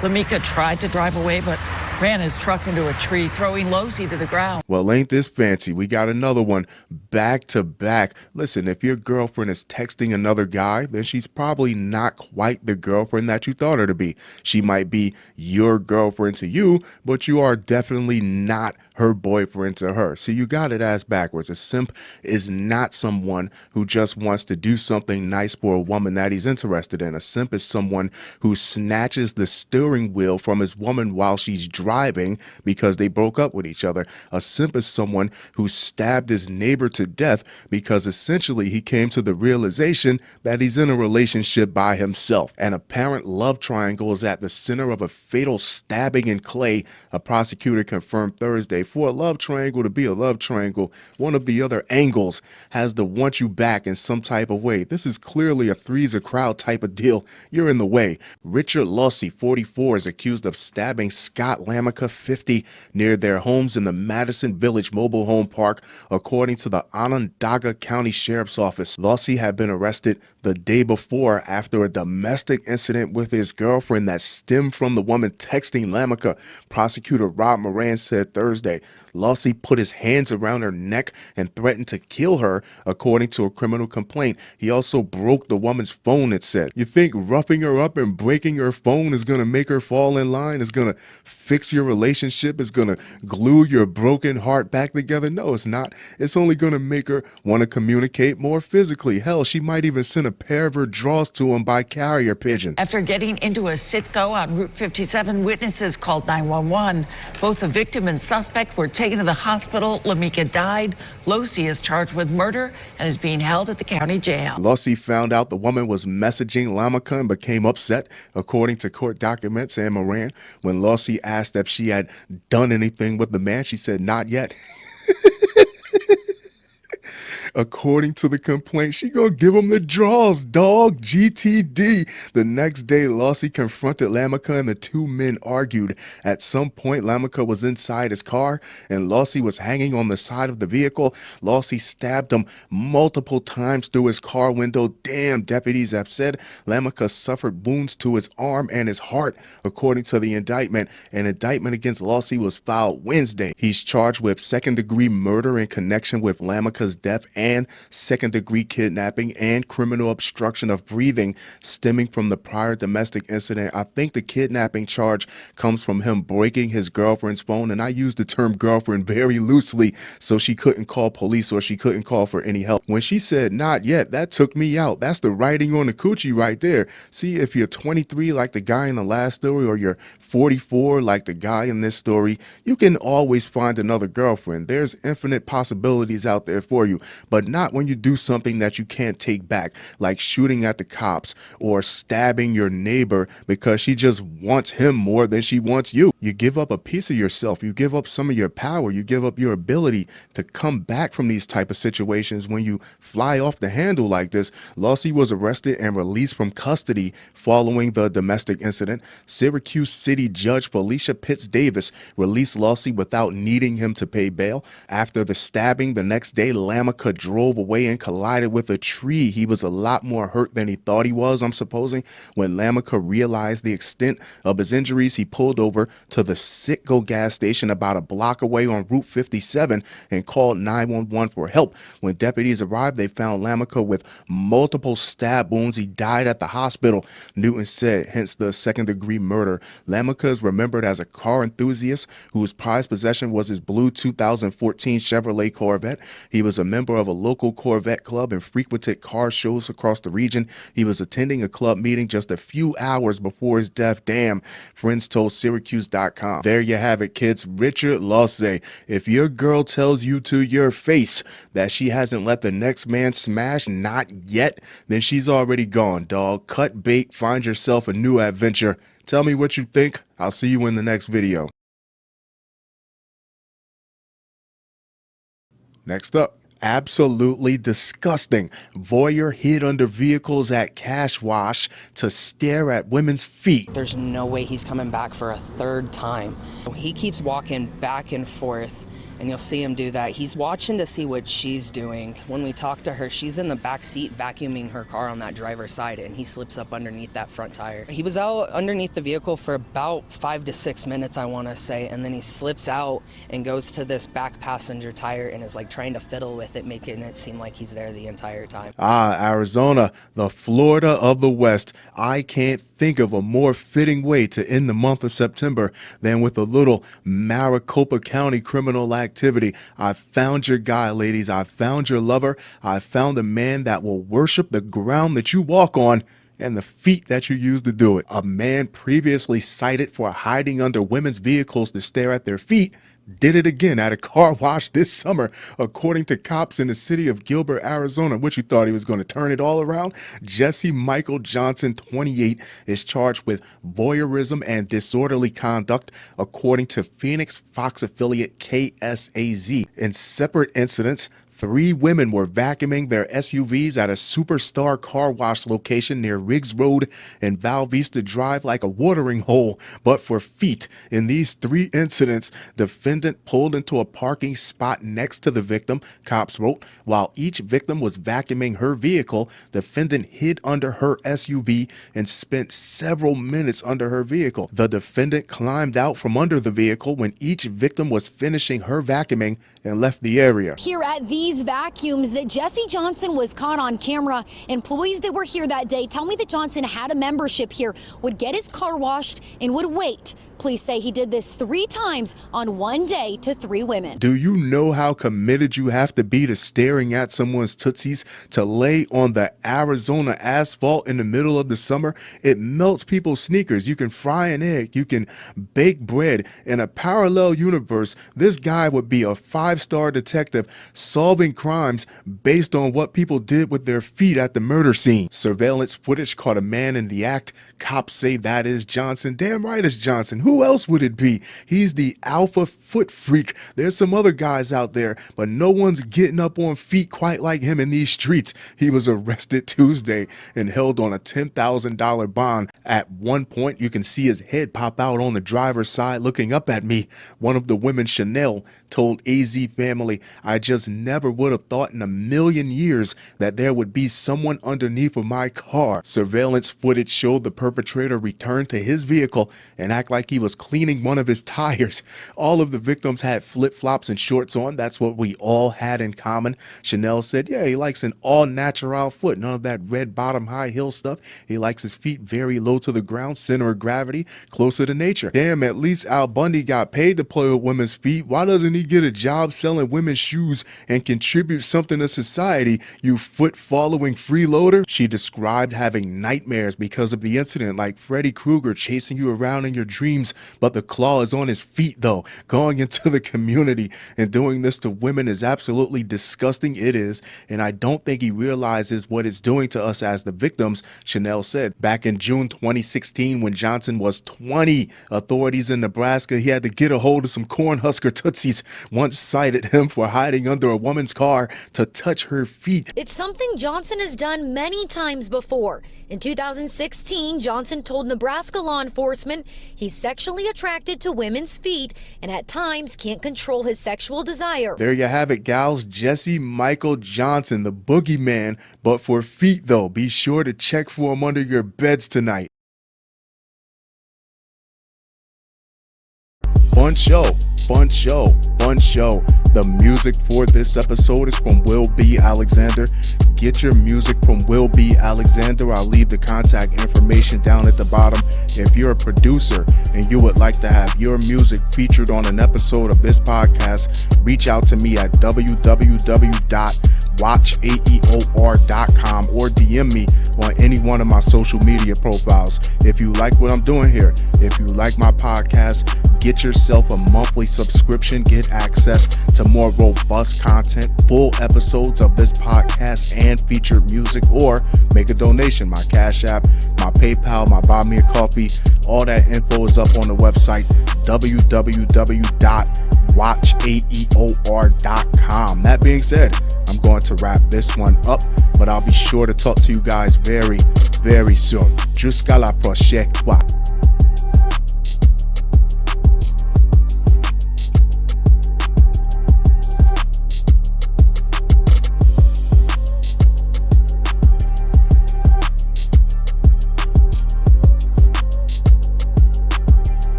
Lamika tried to drive away, but ran his truck into a tree, throwing Losey to the ground. Well, ain't this fancy? We got another one back to back. Listen, if your girlfriend is texting another guy, then she's probably not quite the girlfriend that you thought her to be. She might be your girlfriend to you, but you are definitely not her boyfriend to her. See, you got it ass backwards. A simp is not someone who just wants to do something nice for a woman that he's interested in. A simp is someone who snatches the steering wheel from his woman while she's driving because they broke up with each other. A simp is someone who stabbed his neighbor to death because essentially he came to the realization that he's in a relationship by himself. An apparent love triangle is at the center of a fatal stabbing in Clay, a prosecutor confirmed Thursday. For a love triangle to be a love triangle, one of the other angles has to want you back in some type of way. This is clearly a three's a crowd type of deal. You're in the way. Richard Losey, 44, is accused of stabbing Scott Lamika, 50, near their homes in the Madison Village mobile home park, according to the Onondaga County Sheriff's Office. Losey had been arrested the day before after a domestic incident with his girlfriend that stemmed from the woman texting Lamika. Prosecutor Rob Moran said Thursday Losey put his hands around her neck and threatened to kill her, according to a criminal complaint. He also broke the woman's phone, it said. You think roughing her up and breaking her phone is going to make her fall in line, is going to fix your relationship, is going to glue your broken heart back together? No, it's not. It's only going to make her want to communicate more physically. Hell, she might even send a pair of her drawers to him by carrier pigeon. After getting into a sit-go on Route 57, witnesses called 911. Both the victim and suspect were taken to the hospital. Lamika died. Losey is charged with murder and is being held at the county jail. Losey found out the woman was messaging Lamika and became upset, according to court documents and Moran. When Losey asked if she had done anything with the man, she said, "Not yet." According to the complaint, she gonna give him the draws, dog. GTD. The next day, Losey confronted Lamika and the two men argued. At some point, Lamika was inside his car and Losey was hanging on the side of the vehicle. Losey stabbed him multiple times through his car window. Damn, deputies have said Lamika suffered wounds to his arm and his heart, according to the indictment. An indictment against Losey was filed Wednesday. He's charged with second-degree murder in connection with Lamika's death and second-degree kidnapping and criminal obstruction of breathing stemming from the prior domestic incident. I think the kidnapping charge comes from him breaking his girlfriend's phone, and I use the term girlfriend very loosely, so she couldn't call police or she couldn't call for any help. When she said not yet, that took me out. That's the writing on the coochie right there. See, if you're 23 like the guy in the last story, or you're 44 like the guy in this story, you can always find another girlfriend. There's infinite possibilities out there for you, but not when you do something that you can't take back, like shooting at the cops or stabbing your neighbor because she just wants him more than she wants you. You give up a piece of yourself. You give up some of your power. You give up your ability to come back from these type of situations when you fly off the handle like this. Losey was arrested and released from custody following the domestic incident. Syracuse City City Judge Felicia Pitts Davis released Lossie without needing him to pay bail. After the stabbing the next day, Lamica drove away and collided with a tree. He was a lot more hurt than he thought he was, I'm supposing. When Lamica realized the extent of his injuries, he pulled over to the Citgo gas station about a block away on Route 57 and called 911 for help. When deputies arrived, they found Lamica with multiple stab wounds. He died at the hospital, Newton said, hence the second-degree murder. Lamica is remembered as a car enthusiast whose prized possession was his blue 2014 Chevrolet Corvette. He was a member of a local Corvette club and frequented car shows across the region. He was attending a club meeting just a few hours before his death. Damn, friends told Syracuse.com. There you have it, kids. Richard Lossie. If your girl tells you to your face that she hasn't let the next man smash, not yet, then she's already gone, dog. Cut bait, find yourself a new adventure. Tell me what you think. I'll see you in the next video. Next up. Absolutely disgusting. Voyeur hid under vehicles at Cash Wash to stare at women's feet. There's no way he's coming back for a third time. He keeps walking back and forth, and you'll see him do that. He's watching to see what she's doing. When we talk to her, she's in the back seat vacuuming her car on that driver's side, and he slips up underneath that front tire. He was out underneath the vehicle for about 5 to 6 minutes, I want to say, and then he slips out and goes to this back passenger tire and is like trying to fiddle with it, making it seem like he's there the entire time. Arizona, the Florida of the West. I can't think of a more fitting way to end the month of September than with a little Maricopa County criminal activity. I found your guy, ladies. I found your lover. I found a man that will worship the ground that you walk on and the feet that you use to do it. A man previously cited for hiding under women's vehicles to stare at their feet did it again at a car wash this summer, according to cops in the city of Gilbert, Arizona. What, you thought he was going to turn it all around? Jesse Michael Johnson, 28, is charged with voyeurism and disorderly conduct, according to Phoenix Fox affiliate KSAZ. In separate incidents, 3 women were vacuuming their SUVs at a Superstar car wash location near Riggs Road and Val Vista Drive like a watering hole, but for feet. In these 3 incidents, defendant pulled into a parking spot next to the victim, cops wrote. While each victim was vacuuming her vehicle, defendant hid under her SUV and spent several minutes under her vehicle. The defendant climbed out from under the vehicle when each victim was finishing her vacuuming and left the area. Here at these vacuums that Jesse Johnson was caught on camera. Employees that were here that day tell me that Johnson had a membership here, would get his car washed, and would wait. Police say he did this 3 times on one day to 3 women. Do you know how committed you have to be to staring at someone's tootsies? To lay on the Arizona asphalt in the middle of the summer, it melts people's sneakers. You can fry an egg, you can bake bread. In a parallel universe, this guy would be a 5-star detective solving crimes based on what people did with their feet at the murder scene. Surveillance footage caught a man in the act. Cops say that is Johnson. Damn right it's Johnson. Who else would it be? He's the alpha foot freak. There's some other guys out there, but no one's getting up on feet quite like him in these streets. He was arrested Tuesday and held on a $10,000 bond. At one point, you can see his head pop out on the driver's side looking up at me. One of the women, Chanel, told AZ Family, "I just never would have thought in a million years that there would be someone underneath of my car." Surveillance footage showed the perpetrator return to his vehicle and act like he was cleaning one of his tires. All of the victims had flip-flops and shorts on. That's what we all had in common. Chanel said, yeah, he likes an all-natural foot, none of that red bottom high heel stuff. He likes his feet very low to the ground, center of gravity, closer to nature. Damn, at least Al Bundy got paid to play with women's feet. Why doesn't he get a job selling women's shoes and contribute something to society, you foot-following freeloader? She described having nightmares because of the incident, like Freddy Krueger chasing you around in your dreams, but the claw is on his feet though. Gone going into the community and doing this to women is absolutely disgusting. It is. And I don't think he realizes what it's doing to us as the victims, Chanel said. Back in June 2016, when Johnson was 20, authorities in Nebraska, he had to get a hold of some Cornhusker Tootsies, once cited him for hiding under a woman's car to touch her feet. It's something Johnson has done many times before. In 2016, Johnson told Nebraska law enforcement he's sexually attracted to women's feet and at times can't control his sexual desire. There you have it, gals. Jesse Michael Johnson, the boogeyman, but for feet though. Be sure to check for him under your beds tonight. Fun show, fun show, fun show. The music for this episode is from Will B. Alexander. Get your music from Will B. Alexander. I'll leave the contact information down at the bottom. If you're a producer and you would like to have your music featured on an episode of this podcast, reach out to me at www.watchaeor.com or DM me on any one of my social media profiles. If you like what I'm doing here, if you like my podcast, get yourself a monthly subscription, get access to more robust content, full episodes of this podcast and featured music, or make a donation. My Cash App, my PayPal, my Buy Me a Coffee, all that info is up on the website, www.watchaeor.com. That being said, I'm going to wrap this one up, but I'll be sure to talk to you guys very, very soon. Jusqu'à la prochaine fois.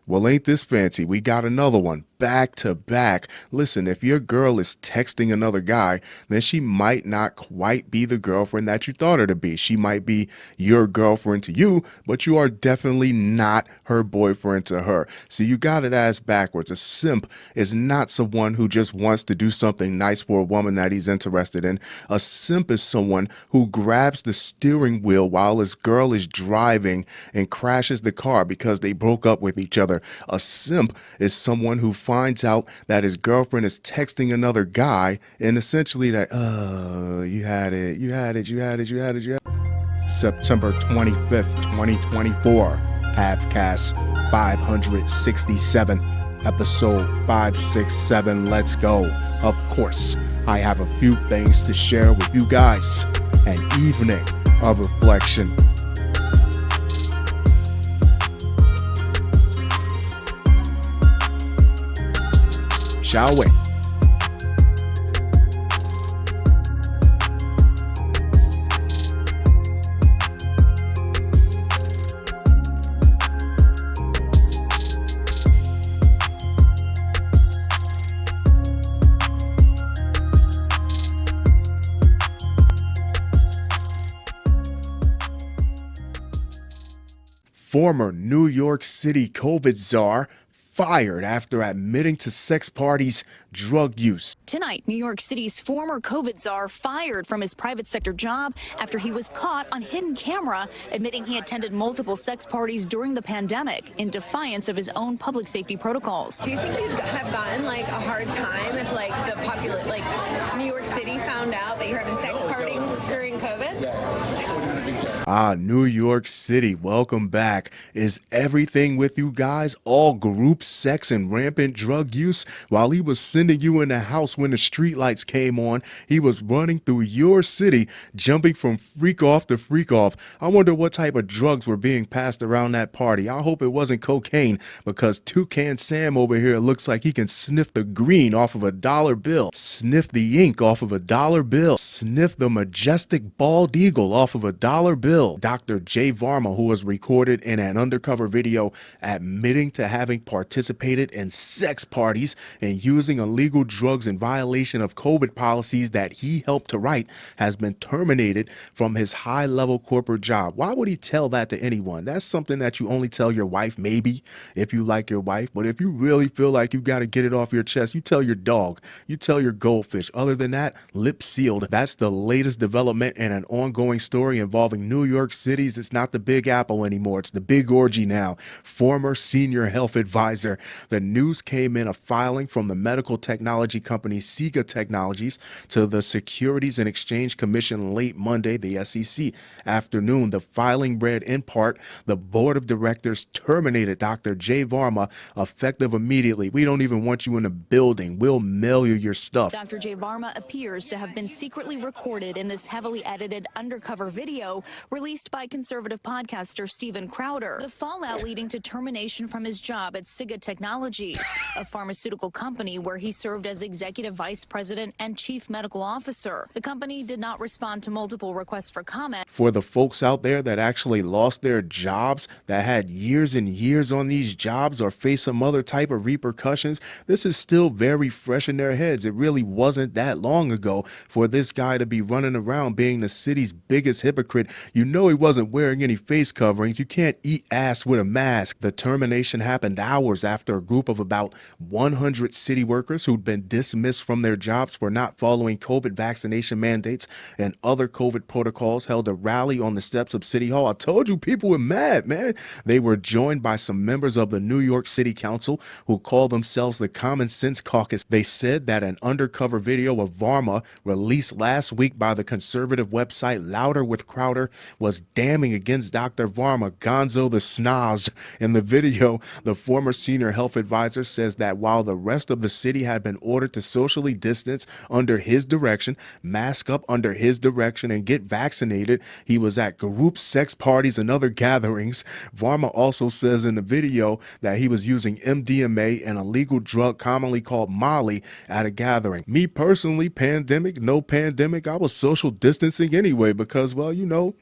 Well, ain't this fancy? We got another one back to back. Listen, if your girl is texting another guy, then she might not quite be the girlfriend that you thought her to be. She might be your girlfriend to you, but you are definitely not her boyfriend to her. See, you got it ass backwards. A simp is not someone who just wants to do something nice for a woman that he's interested in. A simp is someone who grabs the steering wheel while his girl is driving and crashes the car because they broke up with each other. A simp is someone who finds out that his girlfriend is texting another guy and essentially that, you had it. September 25th, 2024, Halfcast 567, episode 567. Let's go. Of course, I have a few things to share with you guys. An evening of reflection. Shall we? Former New York City COVID czar fired after admitting to sex parties' drug use. Tonight, New York City's former COVID czar fired from his private sector job after he was caught on hidden camera admitting he attended multiple sex parties during the pandemic in defiance of his own public safety protocols. Do you think you'd have gotten a hard time if New York City found out that you're having sex parties during COVID? New York City, welcome back. Is everything with you guys all group sex and rampant drug use? While he was sending you in the house when the streetlights came on, he was running through your city, jumping from freak off to freak off. I wonder what type of drugs were being passed around that party. I hope it wasn't cocaine, because Toucan Sam over here looks like he can sniff the green off of a dollar bill, sniff the ink off of a dollar bill, sniff the majestic bald eagle off of a dollar bill. still, Dr. Jay Varma, who was recorded in an undercover video admitting to having participated in sex parties and using illegal drugs in violation of COVID policies that he helped to write, has been terminated from his high-level corporate job. Why would he tell that to anyone? That's something that you only tell your wife, maybe, if you like your wife. But if you really feel like you got to get it off your chest, you tell your dog, you tell your goldfish. Other than that, lip sealed. That's the latest development in an ongoing story involving New York City's. It's not the Big Apple anymore. It's the Big Orgy now. Former senior health advisor. The news came in a filing from the medical technology company SIGA Technologies to the Securities and Exchange Commission late Monday, the SEC afternoon. The filing read in part, the board of directors terminated Dr. Jay Varma effective immediately. We don't even want you in the building. We'll mail you your stuff. Dr. Jay Varma appears to have been secretly recorded in this heavily edited undercover video released by conservative podcaster Steven Crowder. The fallout leading to termination from his job at SIGA Technologies, a pharmaceutical company where he served as executive vice president and chief medical officer. The company did not respond to multiple requests for comment. For the folks out there that actually lost their jobs, that had years and years on these jobs or face some other type of repercussions, this is still very fresh in their heads. It really wasn't that long ago for this guy to be running around being the city's biggest hypocrite. You know he wasn't wearing any face coverings. You can't eat ass with a mask. The termination happened hours after a group of about 100 city workers who'd been dismissed from their jobs for not following COVID vaccination mandates and other COVID protocols held a rally on the steps of City Hall. I told you people were mad, man. They were joined by some members of the New York City Council who call themselves the Common Sense Caucus. They said that an undercover video of Varma released last week by the conservative website Louder with Crowder was damning against Dr. Varma, Gonzo the Snaz. In the video, the former senior health advisor says that while the rest of the city had been ordered to socially distance under his direction, mask up under his direction, and get vaccinated, he was at group sex parties and other gatherings. Varma also says in the video that he was using MDMA, an illegal drug commonly called Molly, at a gathering. Me personally, pandemic, no pandemic, I was social distancing anyway because, well, you know,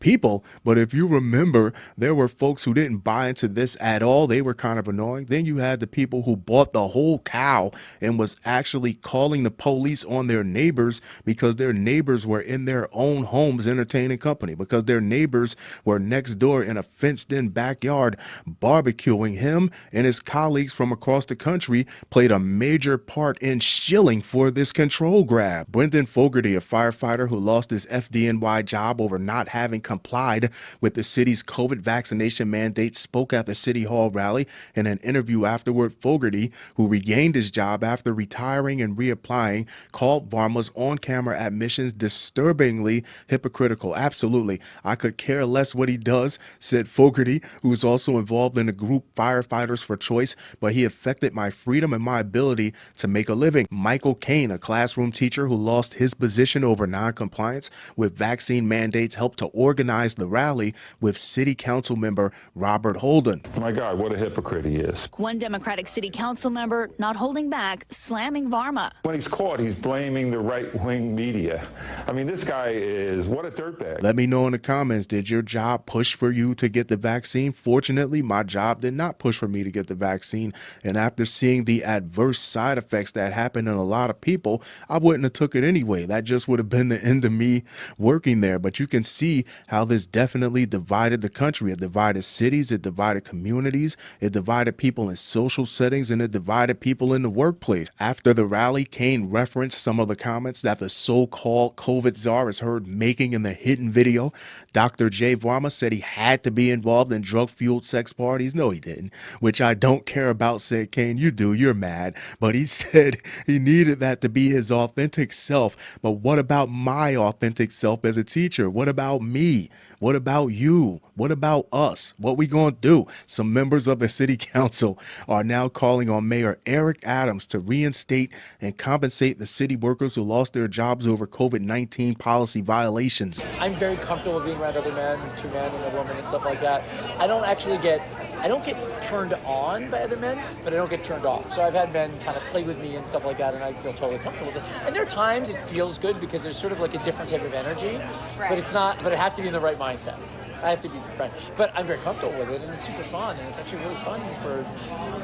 people. But if you remember, there were folks who didn't buy into this at all. They were kind of annoying. Then you had the people who bought the whole cow and was actually calling the police on their neighbors because their neighbors were in their own homes entertaining company, because their neighbors were next door in a fenced-in backyard barbecuing. Him and his colleagues from across the country played a major part in shilling for this control grab. Brendan Fogarty, a firefighter who lost his FDNY job over not having complied with the city's COVID vaccination mandate, spoke at the City Hall rally. In an interview afterward, Fogarty, who regained his job after retiring and reapplying, called Varma's on-camera admissions disturbingly hypocritical. Absolutely. I could care less what he does, said Fogarty, who's also involved in the group Firefighters for Choice, but he affected my freedom and my ability to make a living. Michael Kane, a classroom teacher who lost his position over non-compliance with vaccine mandates, helped to organize the rally with City Council member Robert Holden. My God, what a hypocrite he is. One Democratic City Council member not holding back, slamming Varma. When he's caught, he's blaming the right-wing media. I mean, this guy is, what a dirtbag. Let me know in the comments, did your job push for you to get the vaccine? Fortunately, my job did not push for me to get the vaccine. And after seeing the adverse side effects that happened in a lot of people, I wouldn't have took it anyway. That just would have been the end of me working there. But you can see how this definitely divided the country. It divided cities, it divided communities, it divided people in social settings, and it divided people in the workplace. After the rally, Kane referenced some of the comments that the so-called COVID czar is heard making in the hidden video. Dr. Jay Varma said he had to be involved in drug-fueled sex parties. No, he didn't, which I don't care about, said Kane. You do, you're mad. But he said he needed that to be his authentic self. But what about my authentic self as a teacher? What about me? What about you? What about us? What we gonna do? Some members of the city council are now calling on Mayor Eric Adams to reinstate and compensate the city workers who lost their jobs over COVID-19 policy violations. I'm very comfortable being around other men, two men and a woman and stuff like that. I don't get turned on by other men, but I don't get turned off. So I've had men kind of play with me and stuff like that, and I feel totally comfortable with it. And there are times it feels good because there's sort of like a different type of energy, right. But it has to be be in the right mindset. I have to be right. But I'm very comfortable with it, and it's super fun, and it's actually really fun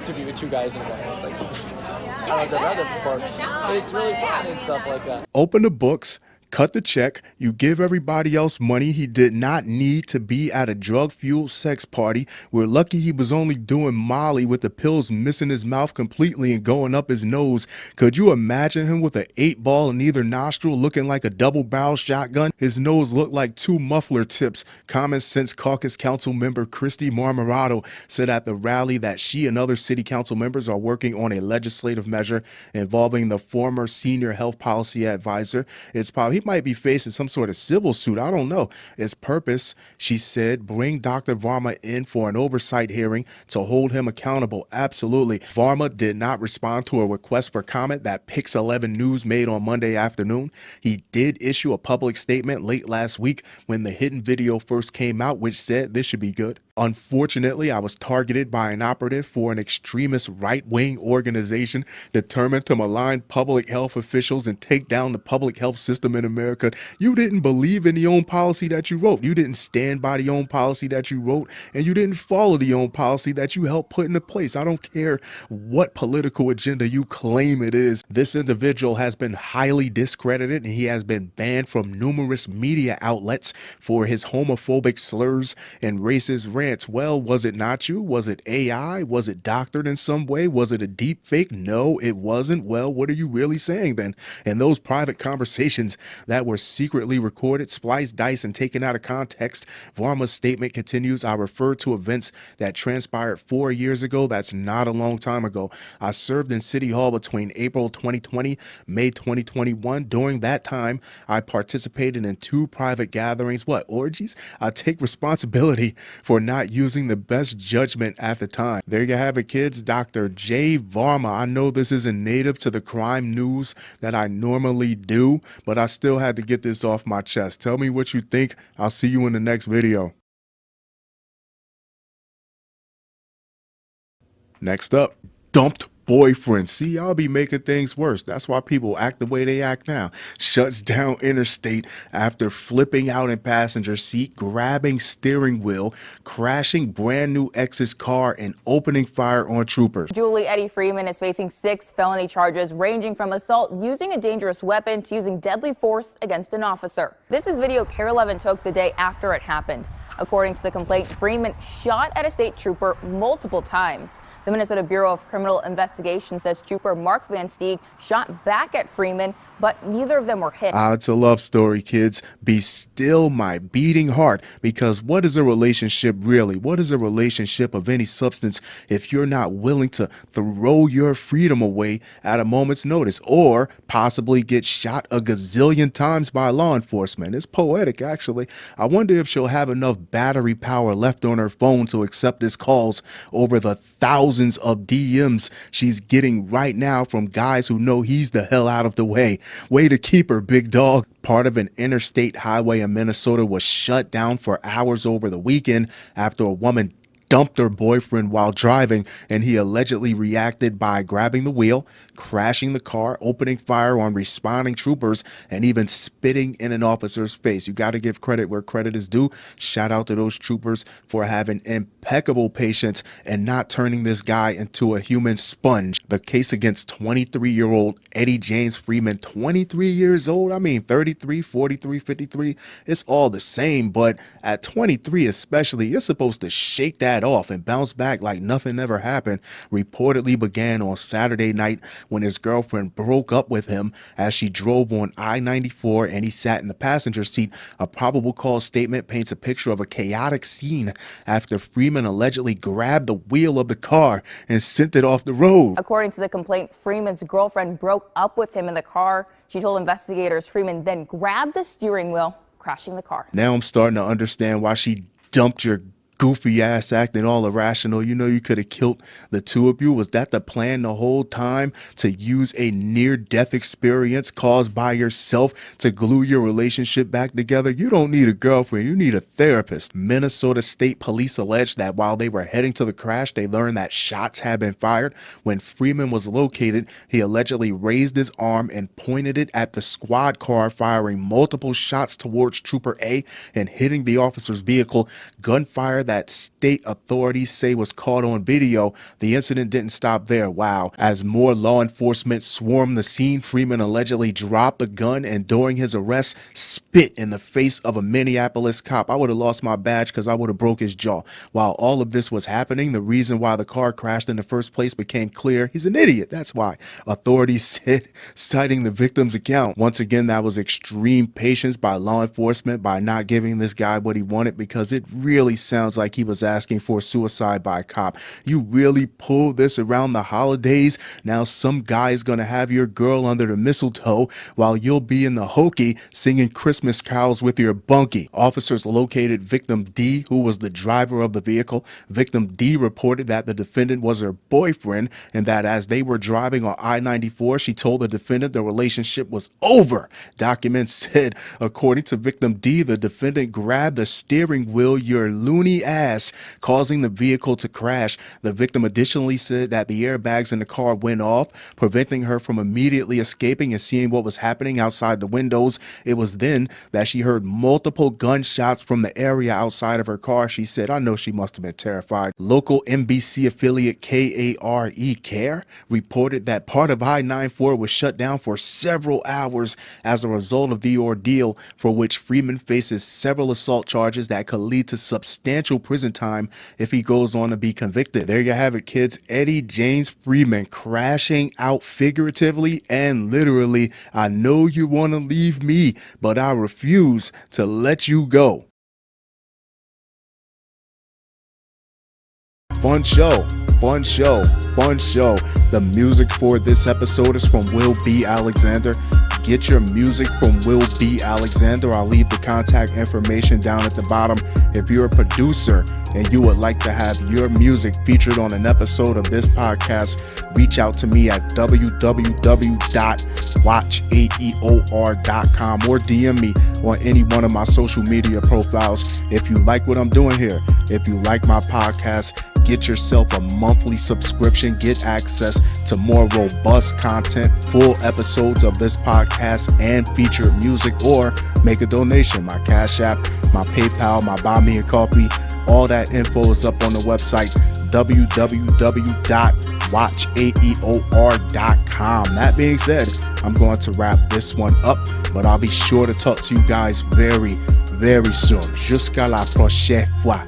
to be with two guys in a way. It's like super, I don't know if I've done that before, but it's really fun and stuff like that. Open the books, cut the check, you give everybody else money. He did not need to be at a drug-fueled sex party. We're lucky he was only doing Molly with the pills missing his mouth completely and going up his nose. Could you imagine him with an 8-ball in either nostril looking like a double-barrel shotgun? His nose looked like 2 muffler tips. Common Sense Caucus Council member Christy Marmorato said at the rally that she and other city council members are working on a legislative measure involving the former senior health policy advisor. It's probably he might be facing some sort of civil suit. I don't know. Its purpose, she said, bring Dr. Varma in for an oversight hearing to hold him accountable. Absolutely. Varma did not respond to a request for comment that Pix 11 News made on Monday afternoon. He did issue a public statement late last week when the hidden video first came out, which said this should be good. Unfortunately, I was targeted by an operative for an extremist right-wing organization determined to malign public health officials and take down the public health system in America. You didn't believe in the own policy that you wrote. You didn't stand by the own policy that you wrote, and you didn't follow the own policy that you helped put into place. I don't care what political agenda you claim it is. This individual has been highly discredited, and he has been banned from numerous media outlets for his homophobic slurs and racist rants. Well, was it not you? Was it AI? Was it doctored in some way? Was it a deep fake? No, it wasn't. Well, what are you really saying then? And those private conversations that were secretly recorded, spliced, diced, and taken out of context. Varma's statement continues, I refer to events that transpired 4 years ago. That's not a long time ago. I served in City Hall between April 2020, May 2021. During that time, I participated in 2 private gatherings. What, orgies? I take responsibility for not using the best judgment at the time. There you have it, kids. Dr. J. Varma. I know this isn't native to the crime news that I normally do, but I still had to get this off my chest. Tell me what you think. I'll see you in the next video. Next up, dumped boyfriend. See, y'all be making things worse. That's why people act the way they act now. Shuts down interstate after flipping out in passenger seat, grabbing steering wheel, crashing brand new ex's car, and opening fire on troopers. Julie Eddie Freeman is facing 6 felony charges ranging from assault using a dangerous weapon to using deadly force against an officer. This is video KARE 11 took the day after it happened. According to the complaint, Freeman shot at a state trooper multiple times. The Minnesota Bureau of Criminal Investigation says trooper Mark Van Steeg shot back at Freeman, but neither of them were hit. It's a love story, kids. Be still my beating heart, because what is a relationship really? What is a relationship of any substance if you're not willing to throw your freedom away at a moment's notice, or possibly get shot a gazillion times by law enforcement? It's poetic, actually. I wonder if she'll have enough battery power left on her phone to accept his calls over the thousands of DMs she's getting right now from guys who know he's the hell out of the way. Way to keep her, big dog. Part of an interstate highway in Minnesota was shut down for hours over the weekend after a woman dumped her boyfriend while driving, and he allegedly reacted by grabbing the wheel, crashing the car, opening fire on responding troopers, and even spitting in an officer's face. You got to give credit where credit is due. Shout out to those troopers for having impeccable patience and not turning this guy into a human sponge. The case against 23-year-old Eddie James Freeman, 23 years old. I mean, 33, 43, 53. It's all the same, but at 23 especially, you're supposed to shake that off and bounce back like nothing ever happened. Reportedly began on Saturday night when his girlfriend broke up with him as she drove on I-94 and he sat in the passenger seat. A probable cause statement paints a picture of a chaotic scene after Freeman allegedly grabbed the wheel of the car and sent it off the road. According to the complaint, Freeman's girlfriend broke up with him in the car. She told investigators Freeman then grabbed the steering wheel, crashing the car. Now I'm starting to understand why she dumped your goofy ass acting all irrational. You know you could have killed the two of you. Was that the plan the whole time, to use a near-death experience caused by yourself to glue your relationship back together? You don't need a girlfriend, you need a therapist. Minnesota State Police alleged that while they were heading to the crash, they learned that shots had been fired. When Freeman was located, he allegedly raised his arm and pointed it at the squad car, firing multiple shots towards Trooper A and hitting the officer's vehicle. Gunfire that state authorities say was caught on video. The incident didn't stop there. Wow. As more law enforcement swarmed the scene, Freeman allegedly dropped the gun and during his arrest spit in the face of a Minneapolis cop. I would have lost my badge because I would have broke his jaw. While all of this was happening, the reason why the car crashed in the first place became clear. He's an idiot. That's why. Authorities said, citing the victim's account. Once again, that was extreme patience by law enforcement by not giving this guy what he wanted, because it really sounds like he was asking for suicide by a cop. You really pulled this around the holidays. Now some guy is going to have your girl under the mistletoe while you'll be in the hokey singing Christmas carols with your bunkie. Officers located victim D, who was the driver of the vehicle. Victim D reported that the defendant was her boyfriend and that as they were driving on I-94, she told the defendant the relationship was over. Documents said, according to victim D, the defendant grabbed the steering wheel, your loony ass, causing the vehicle to crash. The victim additionally said that the airbags in the car went off, preventing her from immediately escaping and seeing what was happening outside the windows. It was then that she heard multiple gunshots from the area outside of her car. She said, I know she must have been terrified. Local NBC affiliate KARE reported that part of I-94 was shut down for several hours as a result of the ordeal, for which Freeman faces several assault charges that could lead to substantial prison time if he goes on to be convicted. There you have it, kids. Eddie James Freeman crashing out figuratively and literally. I know you want to leave me, but I refuse to let you go. Fun show, fun show, fun show. The music for this episode is from Will B. Alexander. Get your music from Will B. Alexander. I'll leave the contact information down at the bottom. If you're a producer and you would like to have your music featured on an episode of this podcast, reach out to me at www.watchaeor.com or DM me on any one of my social media profiles. If you like what I'm doing here, if you like my podcast, get yourself a monthly subscription, get access to more robust content, full episodes of this podcast and featured music, or make a donation. My Cash App, my PayPal, my Buy Me a Coffee, all that info is up on the website www.watchaeor.com. That being said, I'm going to wrap this one up, but I'll be sure to talk to you guys very, very soon. Jusqu'à la prochaine fois.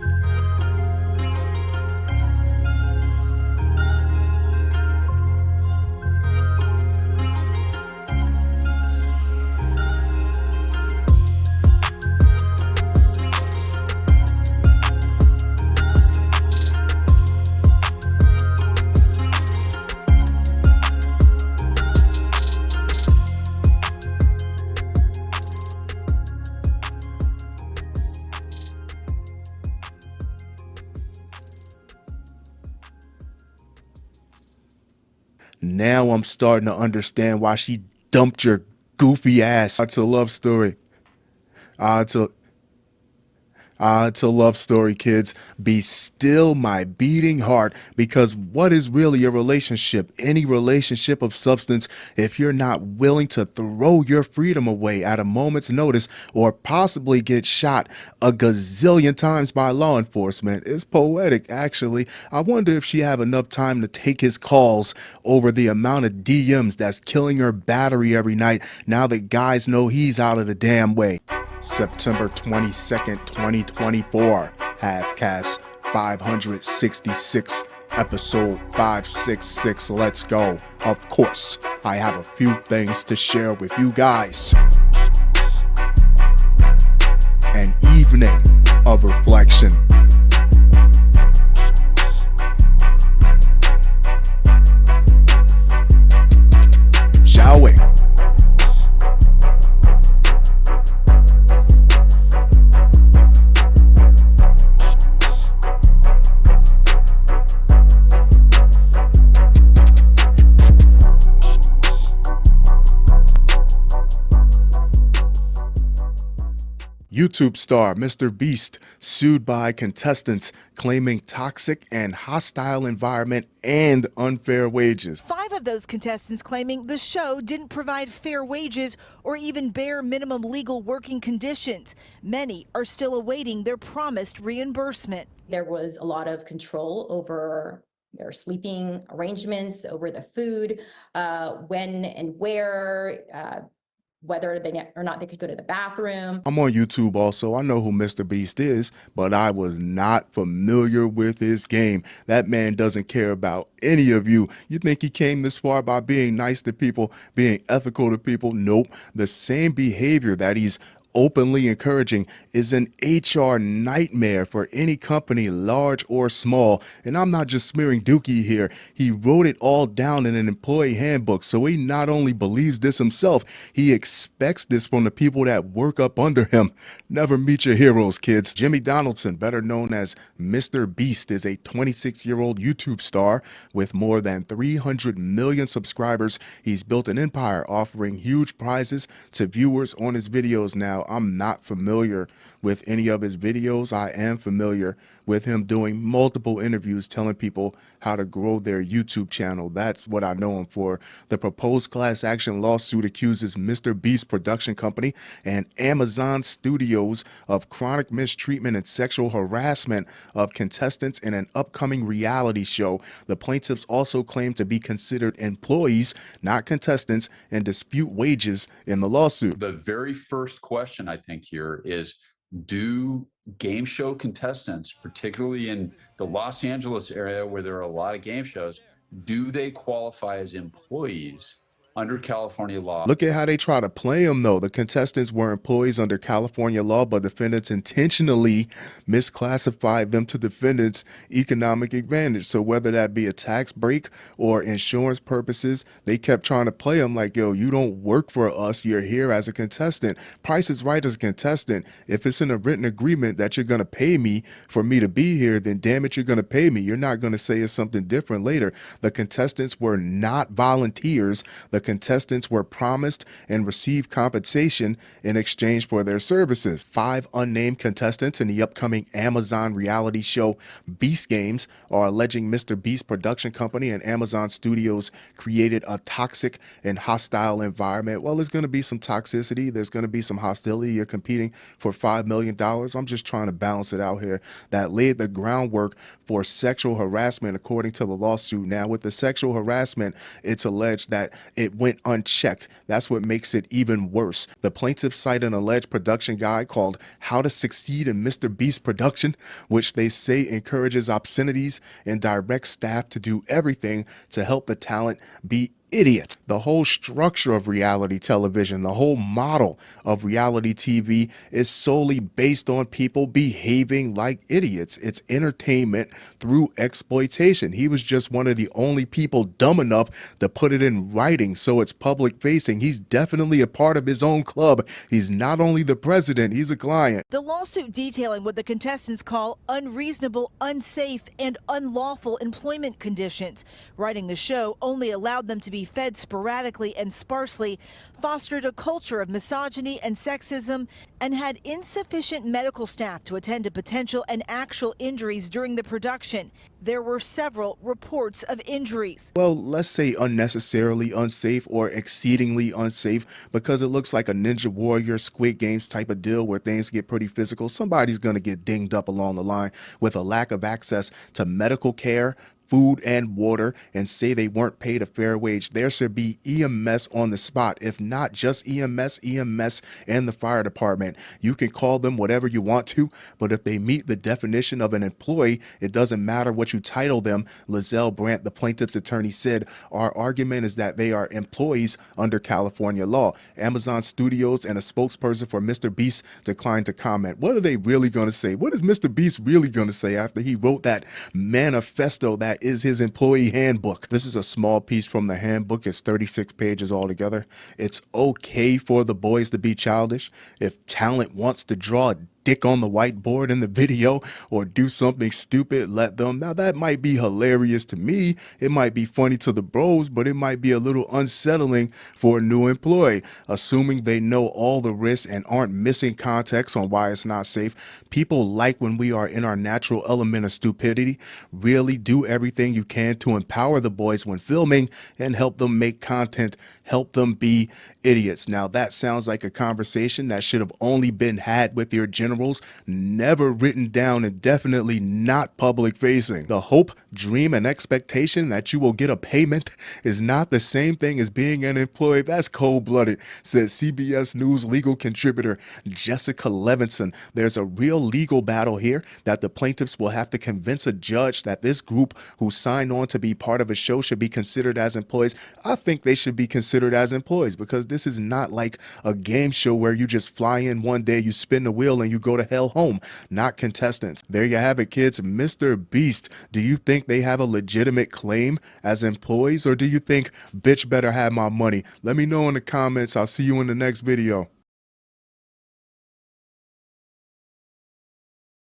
Now I'm starting to understand why she dumped your goofy ass. It's a love story. It's a love story, kids. Be still, my beating heart, because what is really a relationship? Any relationship of substance, if you're not willing to throw your freedom away at a moment's notice or possibly get shot a gazillion times by law enforcement. It's poetic, actually. I wonder if she have enough time to take his calls over the amount of DMs that's killing her battery every night now that guys know he's out of the damn way. September 22nd, 2024, Halfcast 566, episode 566. Let's go. Of course, I have a few things to share with you guys. An evening of reflection. Shall we? YouTube star Mr. Beast sued by contestants claiming toxic and hostile environment and unfair wages. 5 of those contestants claiming the show didn't provide fair wages or even bare minimum legal working conditions. Many are still awaiting their promised reimbursement. There was a lot of control over their sleeping arrangements, over the food, when and where, whether or not they could go to the bathroom. I'm on YouTube also. I know who Mr. Beast is, but I was not familiar with his game. That man doesn't care about any of you. You think he came this far by being nice to people, being ethical to people? Nope. The same behavior that he's openly encouraging is an HR nightmare for any company, large or small. And I'm not just smearing Dookie here. He wrote it all down in an employee handbook. So he not only believes this himself, he expects this from the people that work up under him. Never meet your heroes, kids. Jimmy Donaldson, better known as Mr. Beast, is a 26-year-old YouTube star with more than 300 million subscribers. He's built an empire offering huge prizes to viewers on his videos. Now, I'm not familiar with any of his videos. I am familiar with him doing multiple interviews telling people how to grow their YouTube channel. That's what I know him for. The proposed class action lawsuit accuses Mr. Beast production company and Amazon Studios of chronic mistreatment and sexual harassment of contestants in an upcoming reality show. The plaintiffs also claim to be considered employees, not contestants, and dispute wages in the lawsuit. The very first question I think here is, do game show contestants, particularly in the Los Angeles area where there are a lot of game shows, do they qualify as employees under California law? Look at how they try to play them, though. The contestants were employees under California law, but defendants intentionally misclassified them to defendants' economic advantage. So whether that be a tax break or insurance purposes, they kept trying to play them like, yo, you don't work for us. You're here as a contestant. Price is Right as a contestant. If it's in a written agreement that you're going to pay me for me to be here, then damn it, you're going to pay me. You're not going to say it's something different later. The contestants were not volunteers. The contestants were promised and received compensation in exchange for their services. 5 unnamed contestants in the upcoming Amazon reality show Beast Games are alleging Mr. Beast production company and Amazon Studios created a toxic and hostile environment. Well, there's going to be some toxicity. There's going to be some hostility. You're competing for $5 million. I'm just trying to balance it out here. That laid the groundwork for sexual harassment, according to the lawsuit. Now, with the sexual harassment, it's alleged that it went unchecked. That's what makes it even worse. The plaintiffs cite an alleged production guide called How to Succeed in Mr. Beast Production, which they say encourages obscenities and directs staff to do everything to help the talent be idiots. The whole structure of reality television, the whole model of reality TV is solely based on people behaving like idiots. It's entertainment through exploitation. He was just one of the only people dumb enough to put it in writing, so it's public facing. He's definitely a part of his own club. He's not only the president, he's a client. The lawsuit detailing what the contestants call unreasonable, unsafe, and unlawful employment conditions. Writing the show only allowed them to be fed sporadically and sparsely, fostered a culture of misogyny and sexism, and had insufficient medical staff to attend to potential and actual injuries during the production. There were several reports of injuries. Well, let's say unnecessarily unsafe or exceedingly unsafe, because it looks like a Ninja Warrior, Squid Games type of deal where things get pretty physical. Somebody's going to get dinged up along the line with a lack of access to medical care, food and water, and say they weren't paid a fair wage. There should be EMS on the spot. If not just EMS and the fire department. You can call them whatever you want to, but if they meet the definition of an employee, it doesn't matter what you title them. Lizelle Brandt, the plaintiff's attorney, said, our argument is that they are employees under California law. Amazon Studios and a spokesperson for Mr. Beast declined to comment. What are they really going to say? What is Mr. Beast really going to say after he wrote that manifesto that is his employee handbook? This is a small piece from the handbook. It's 36 pages altogether. It's okay for the boys to be childish. If talent wants to draw dick on the whiteboard in the video or do something stupid, let them. Now that might be hilarious to me. It might be funny to the bros, but it might be a little unsettling for a new employee, assuming they know all the risks and aren't missing context on why it's not safe. People like when we are in our natural element of stupidity. Really do everything you can to empower the boys when filming and help them make content, help them be idiots. Now that sounds like a conversation that should have only been had with your generals, never written down, and definitely not public facing. The hope, dream, and expectation that you will get a payment is not the same thing as being an employee. That's cold-blooded, says CBS News legal contributor Jessica Levinson. There's a real legal battle here that the plaintiffs will have to convince a judge that this group who signed on to be part of a show should be considered as employees. I think they should be considered as employees because this is not like a game show where you just fly in one day, you spin the wheel, and you go to hell home. Not contestants. There you have it, kids. Mr. Beast. Do you think they have a legitimate claim as employees, or do you think bitch better have my money? Let me know in the comments. I'll see you in the next video.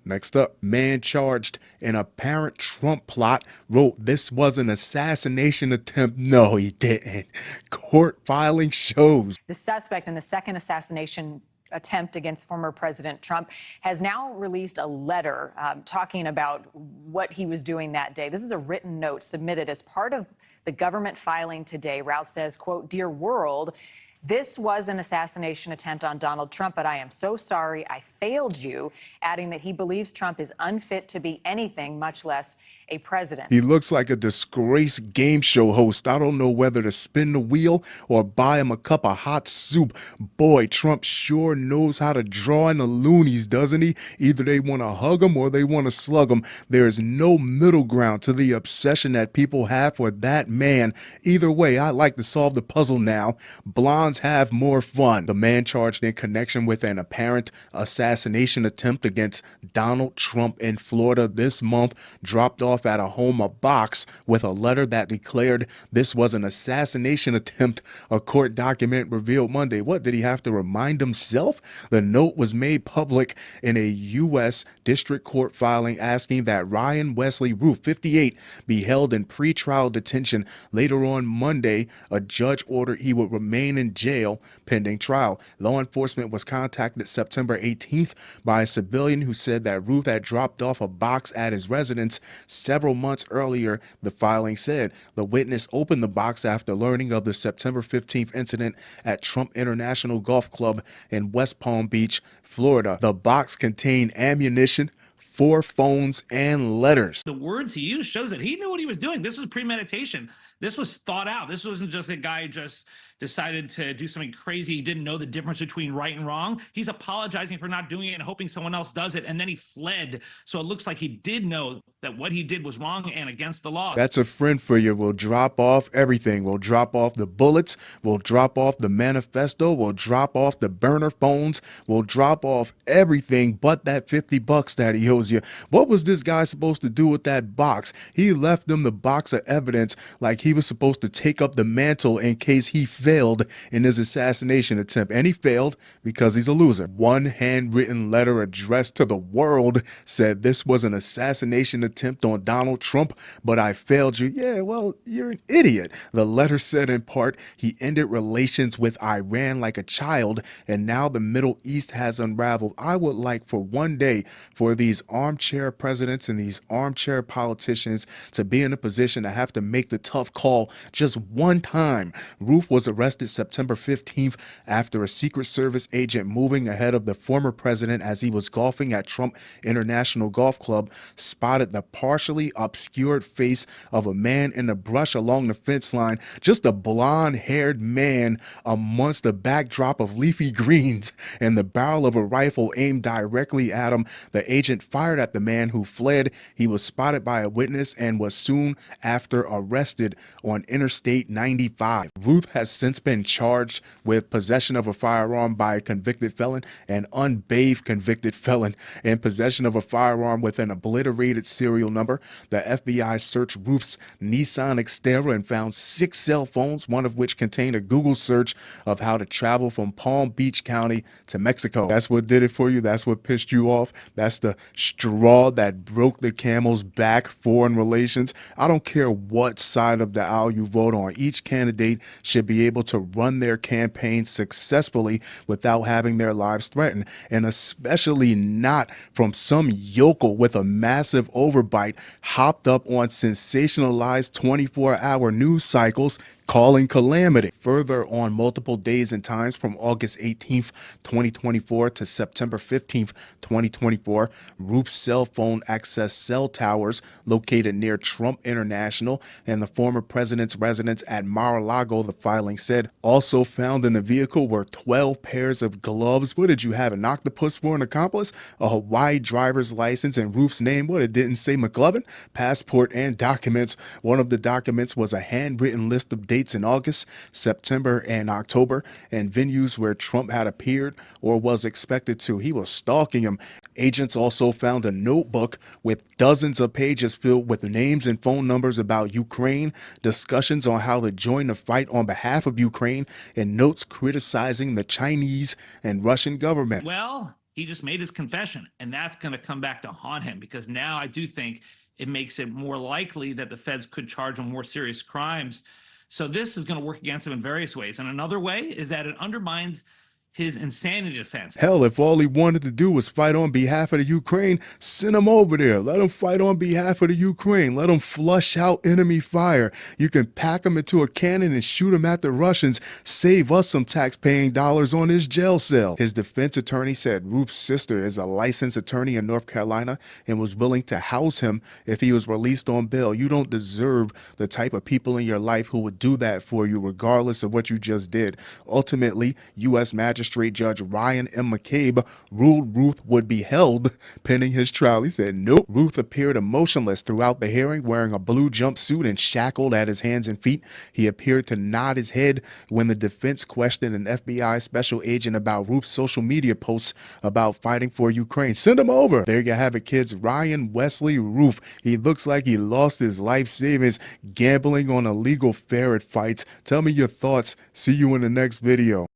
Next up, man charged in apparent Trump plot wrote this was an assassination attempt. No, he didn't. Court filing shows. The suspect in the second assassination attempt against former President Trump has now released a letter talking about what he was doing that day. This is a written note submitted as part of the government filing today. Routh says, quote, "Dear world, this was an assassination attempt on Donald Trump, but I am so sorry I failed you," adding that he believes Trump is unfit to be anything, much less a president. He looks like a disgraced game show host. I don't know whether to spin the wheel or buy him a cup of hot soup. Boy, Trump sure knows how to draw in the loonies, doesn't he? Either they want to hug him or they want to slug him. There is no middle ground to the obsession that people have for that man. Either way, I like to solve the puzzle now. Blondes have more fun. The man charged in connection with an apparent assassination attempt against Donald Trump in Florida this month dropped off at a home a box with a letter that declared this was an assassination attempt, a court document revealed Monday. What, did he have to remind himself? The note was made public in a U.S. District Court filing asking that Ryan Wesley Roof, 58, be held in pretrial detention. Later on Monday, a judge ordered he would remain in jail pending trial. Law enforcement was contacted September 18th by a civilian who said that Roof had dropped off a box at his residence several months earlier. The filing said the witness opened the box after learning of the September 15th incident at Trump International Golf Club in West Palm Beach, Florida. The box contained ammunition, 4 phones, and letters. The words he used shows that he knew what he was doing. This was premeditation. This was thought out. This wasn't just a guy who just decided to do something crazy. He didn't know the difference between right and wrong. He's apologizing for not doing it and hoping someone else does it, and then he fled. So it looks like he did know that what he did was wrong and against the law. That's a friend for you. We'll drop off everything. We'll drop off the bullets. We'll drop off the manifesto. We'll drop off the burner phones. We'll drop off everything but that $50 that he owes you. What was this guy supposed to do with that box? He left them the box of evidence like he was supposed to take up the mantle in case he failed in his assassination attempt. And he failed because he's a loser. One handwritten letter addressed to the world said this was an assassination attempt on Donald Trump, but I failed you. Yeah, well, you're an idiot. The letter said in part, he ended relations with Iran like a child, and now the Middle East has unraveled. I would like for one day for these armchair presidents and these armchair politicians to be in a position to have to make the tough call just one time. Roof was arrested September 15th after a Secret Service agent moving ahead of the former president as he was golfing at Trump International Golf Club spotted the partially obscured face of a man in the brush along the fence line. Just a blonde-haired man amongst the backdrop of leafy greens and the barrel of a rifle aimed directly at him. The agent fired at the man who fled. He was spotted by a witness and was soon after arrested on Interstate 95. Ruth has since been charged with possession of a firearm by a convicted felon and unbathed convicted felon in possession of a firearm with an obliterated serial number. The FBI searched Ruth's Nissan Xterra and found 6 cell phones, one of which contained a Google search of how to travel from Palm Beach County to Mexico. That's what did it for you. That's what pissed you off. That's the straw that broke the camel's back. Foreign relations. I don't care what side of the aisle you vote on. Each candidate should be able to run their campaign successfully without having their lives threatened, and especially not from some yokel with a massive overbite hopped up on sensationalized 24-hour news cycles calling calamity. Further, on multiple days and times from August 18th, 2024 to September 15th, 2024, Roof's cell phone access cell towers located near Trump International and the former president's residence at Mar-a-Lago, the filing said. Also found in the vehicle were 12 pairs of gloves. What did you have, an octopus for an accomplice? A Hawaii driver's license and Roof's name. What, it didn't say McLovin? Passport and documents. One of the documents was a handwritten list of dates in August, September, and October, and venues where Trump had appeared or was expected to. He was stalking him. Agents also found a notebook with dozens of pages filled with names and phone numbers about Ukraine, discussions on how to join the fight on behalf of Ukraine, and notes criticizing the Chinese and Russian government. Well, he just made his confession, and that's going to come back to haunt him, because now I do think it makes it more likely that the feds could charge him more serious crimes. So this is going to work against him in various ways. And another way is that it undermines his insanity defense. Hell, if all he wanted to do was fight on behalf of the Ukraine, send him over there. Let him fight on behalf of the Ukraine. Let him flush out enemy fire. You can pack him into a cannon and shoot him at the Russians. Save us some tax-paying dollars on his jail cell. His defense attorney said Roof's sister is a licensed attorney in North Carolina and was willing to house him if he was released on bail. You don't deserve the type of people in your life who would do that for you, regardless of what you just did. Ultimately, U.S. Magistrate Judge Ryan M. McCabe ruled Roof would be held pending his trial. He said nope. Roof appeared emotionless throughout the hearing, wearing a blue jumpsuit and shackled at his hands and feet. He appeared to nod his head when the defense questioned an FBI special agent about Roof's social media posts about fighting for Ukraine. Send him over. There you have it, kids. Ryan Wesley Roof. He looks like he lost his life savings gambling on illegal ferret fights. Tell me your thoughts. See you in the next video.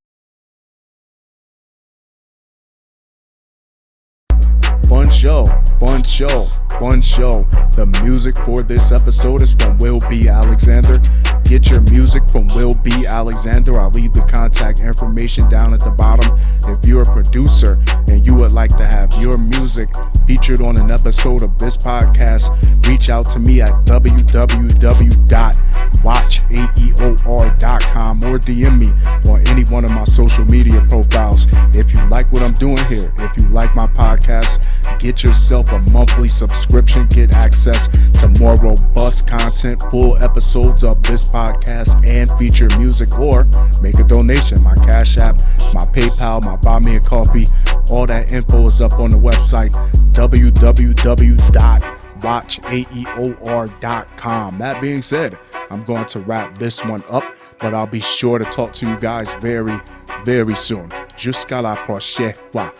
Fun show, fun show, fun show. The music for this episode is from Will B. Alexander. Get your music from Will B. Alexander. I'll leave the contact information down at the bottom. If you're a producer and you would like to have your music featured on an episode of this podcast, reach out to me at www.watchaeor.com or DM me on any one of my social media profiles. If you like what I'm doing here, if you like my podcast, get yourself a monthly subscription. Get access to more robust content, full episodes of this podcast, and feature music, or make a donation. My Cash App, my PayPal, my Buy Me a Coffee, all that info is up on the website, www.watchaeor.com. That being said, I'm going to wrap this one up, but I'll be sure to talk to you guys very, very soon. Jusqu'à la prochaine fois.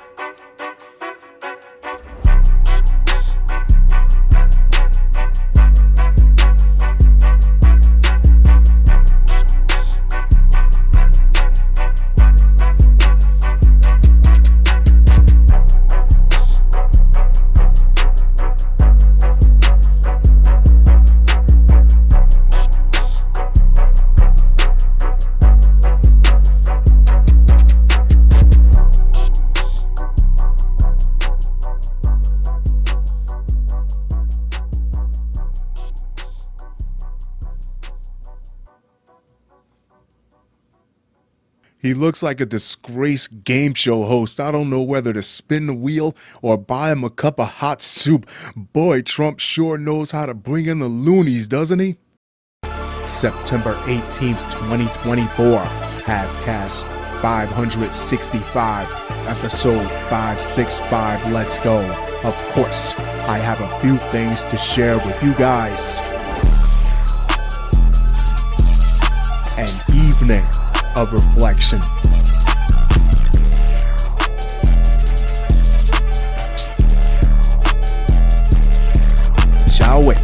He looks like a disgraced game show host. I don't know whether to spin the wheel or buy him a cup of hot soup. Boy, Trump sure knows how to bring in the loonies, doesn't he? September 18th, 2024. Halfcast 565, episode 565. Let's go. Of course, I have a few things to share with you guys. An evening of reflection. Shall we?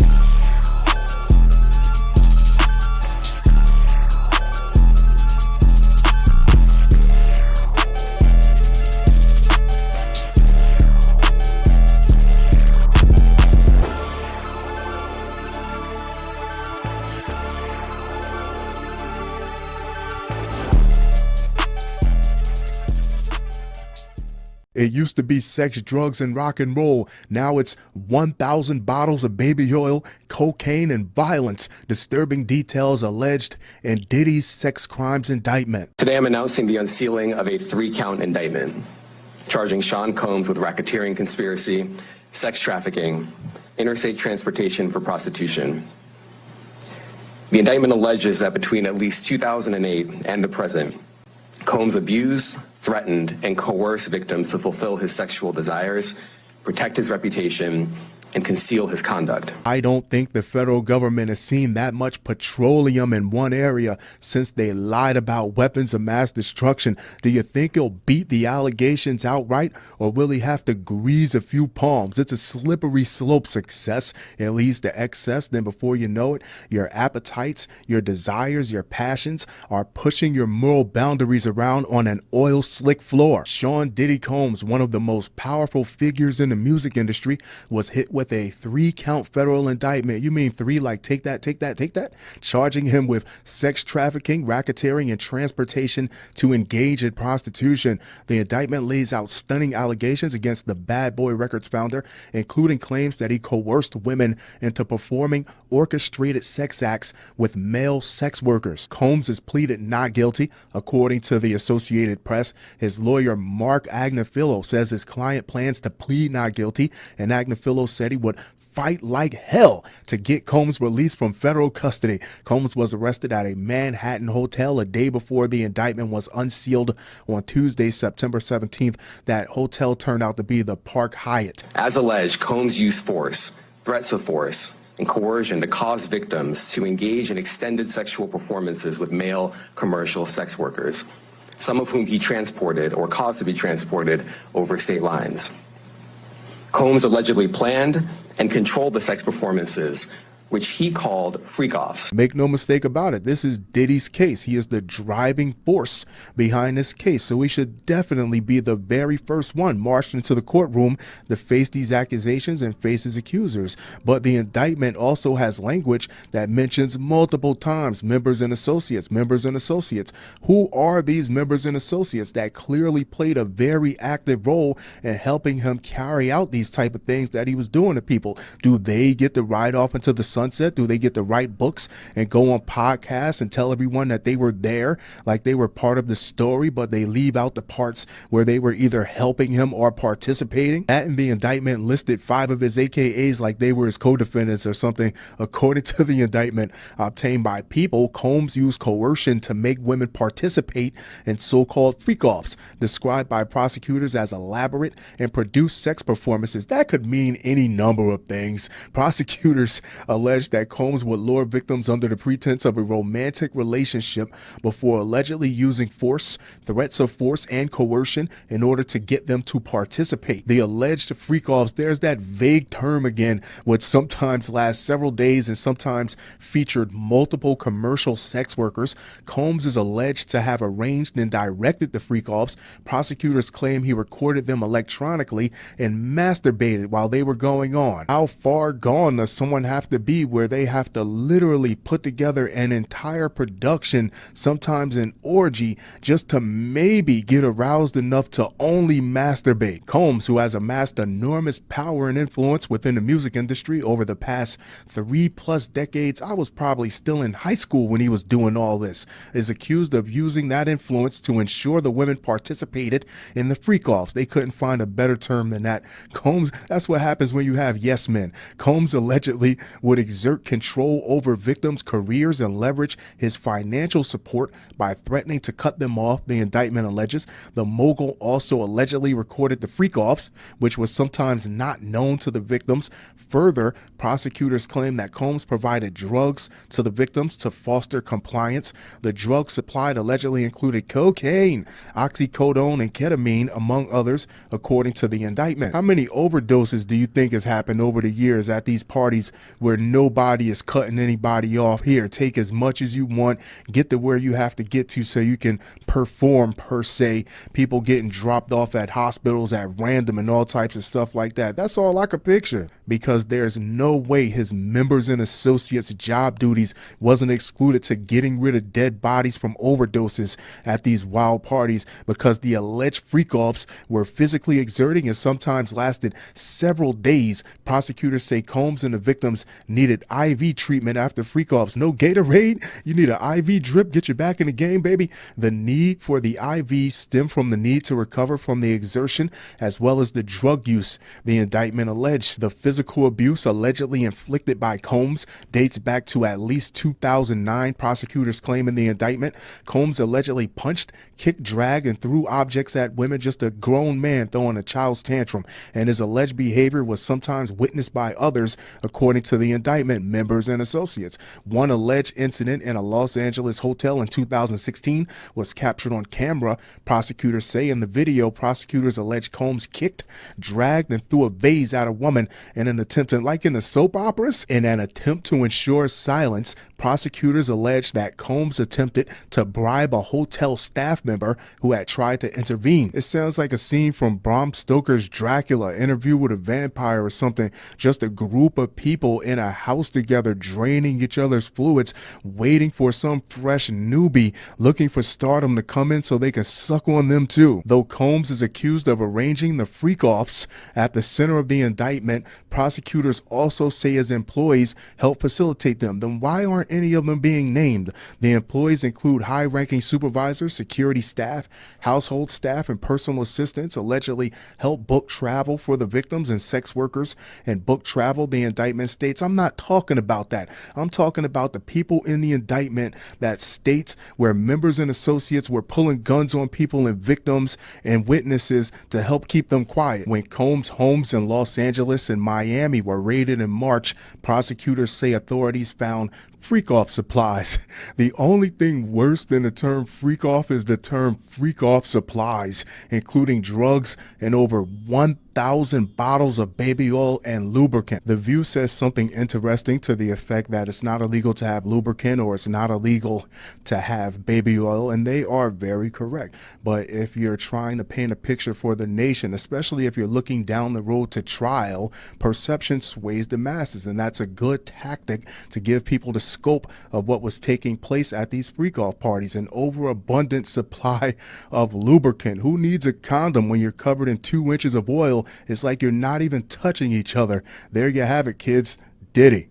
It used to be sex, drugs, and rock and roll. Now it's 1,000 bottles of baby oil, cocaine, and violence. Disturbing details alleged in Diddy's sex crimes indictment. Today I'm announcing the unsealing of a 3-count indictment, charging Sean Combs with racketeering conspiracy, sex trafficking, interstate transportation for prostitution. The indictment alleges that between at least 2008 and the present, Combs abused, threatened, and coerced victims to fulfill his sexual desires, protect his reputation, and conceal his conduct. I don't think the federal government has seen that much petroleum in one area since they lied about weapons of mass destruction. Do you think he'll beat the allegations outright, or will he have to grease a few palms? It's a slippery slope. Success, it leads to excess. Then before you know it, your appetites, your desires, your passions are pushing your moral boundaries around on an oil slick floor. Sean Diddy Combs, one of the most powerful figures in the music industry, was hit with a 3-count federal indictment. You mean 3 like take that, charging him with sex trafficking, racketeering, and transportation to engage in prostitution. The indictment lays out stunning allegations against the Bad Boy Records founder, including claims that he coerced women into performing orchestrated sex acts with male sex workers. Combs has pleaded not guilty. According to the Associated Press, his lawyer Mark Agnifilo says his client plans to plead not guilty, and Agnifilo said he would fight like hell to get Combs released from federal custody. Combs was arrested at a Manhattan hotel a day before the indictment was unsealed on Tuesday, September 17th. That hotel turned out to be the Park Hyatt. As alleged, Combs used force, threats of force, and coercion to cause victims to engage in extended sexual performances with male commercial sex workers, some of whom he transported or caused to be transported over state lines. Combs allegedly planned and controlled the sex performances, which he called freak-offs. Make no mistake about it, this is Diddy's case. He is the driving force behind this case, so he should definitely be the very first one marched into the courtroom to face these accusations and face his accusers. But the indictment also has language that mentions multiple times members and associates. Who are these members and associates that clearly played a very active role in helping him carry out these type of things that he was doing to people? Do they get to ride off into the sunset? Do they get to write books and go on podcasts and tell everyone that they were there, like they were part of the story, but they leave out the parts where they were either helping him or participating? That in the indictment listed 5 of his AKAs like they were his co-defendants or something. According to the indictment obtained by People, Combs used coercion to make women participate in so-called freak-offs, described by prosecutors as elaborate and produced sex performances. That could mean any number of things. Prosecutors alleged that Combs would lure victims under the pretense of a romantic relationship before allegedly using force, threats of force, and coercion in order to get them to participate. The alleged freak-offs, there's that vague term again, which sometimes lasts several days and sometimes featured multiple commercial sex workers. Combs is alleged to have arranged and directed the freak-offs. Prosecutors claim he recorded them electronically and masturbated while they were going on. How far gone does someone have to be where they have to literally put together an entire production, sometimes an orgy, just to maybe get aroused enough to only masturbate? Combs, who has amassed enormous power and influence within the music industry over the past 3+ decades, I was probably still in high school when he was doing all this, is accused of using that influence to ensure the women participated in the freak-offs. They couldn't find a better term than that. Combs, that's what happens when you have yes men. Combs allegedly would exert control over victims' careers and leverage his financial support by threatening to cut them off, the indictment alleges. The mogul also allegedly recorded the freak-offs, which was sometimes not known to the victims. Further, prosecutors claim that Combs provided drugs to the victims to foster compliance. The drugs supplied allegedly included cocaine, oxycodone, and ketamine, among others, according to the indictment. How many overdoses do you think has happened over the years at these parties where and nobody is cutting anybody off. Here, take as much as you want, get to where you have to get to so you can perform, per se. People getting dropped off at hospitals at random and all types of stuff like that. That's all I could picture, because there's no way his members and associates' job duties wasn't excluded to getting rid of dead bodies from overdoses at these wild parties, because the alleged freak-offs were physically exerting and sometimes lasted several days. Prosecutors say Combs and the victims needed IV treatment after freak-offs. No Gatorade? You need an IV drip, get you back in the game, baby. The need for the IV stemmed from the need to recover from the exertion as well as the drug use. The indictment alleged the physical abuse allegedly inflicted by Combs dates back to at least 2009. Prosecutors claim in the indictment Combs allegedly punched, kicked, dragged, and threw objects at women, just a grown man throwing a child's tantrum, and his alleged behavior was sometimes witnessed by others, according to the indictment, members and associates. One alleged incident in a Los Angeles hotel in 2016 was captured on camera. Prosecutors say in the video, prosecutors allege Combs kicked, dragged, and threw a vase at a woman in an attempt to, like in the soap operas, in an attempt to ensure silence. Prosecutors allege that Combs attempted to bribe a hotel staff member who had tried to intervene. It sounds like a scene from Bram Stoker's Dracula, Interview with a Vampire or something. Just a group of people in a house together, draining each other's fluids, waiting for some fresh newbie looking for stardom to come in so they can suck on them too. Though Combs is accused of arranging the freak-offs at the center of the indictment, prosecutors also say his employees helped facilitate them. Then why aren't any of them being named? The employees include high-ranking supervisors, security staff, household staff, and personal assistants. Allegedly helped book travel for the victims and sex workers and book travel. The indictment states, I'm not talking about that. I'm talking about the people in the indictment that states where members and associates were pulling guns on people and victims and witnesses to help keep them quiet. When Combs' homes in Los Angeles and Miami were raided in March, prosecutors say authorities found freak-off supplies. The only thing worse than the term freak-off is the term freak-off supplies, including drugs and over 1,000 bottles of baby oil and lubricant. The View says something interesting to the effect that it's not illegal to have lubricant or it's not illegal to have baby oil, and they are very correct. But if you're trying to paint a picture for the nation, especially if you're looking down the road to trial, perception sways the masses, and that's a good tactic to give people the scope of what was taking place at these freak-off parties. An overabundant supply of lubricant. Who needs a condom when you're covered in 2 inches of oil? It's like you're not even touching each other. There you have it, kids. Diddy.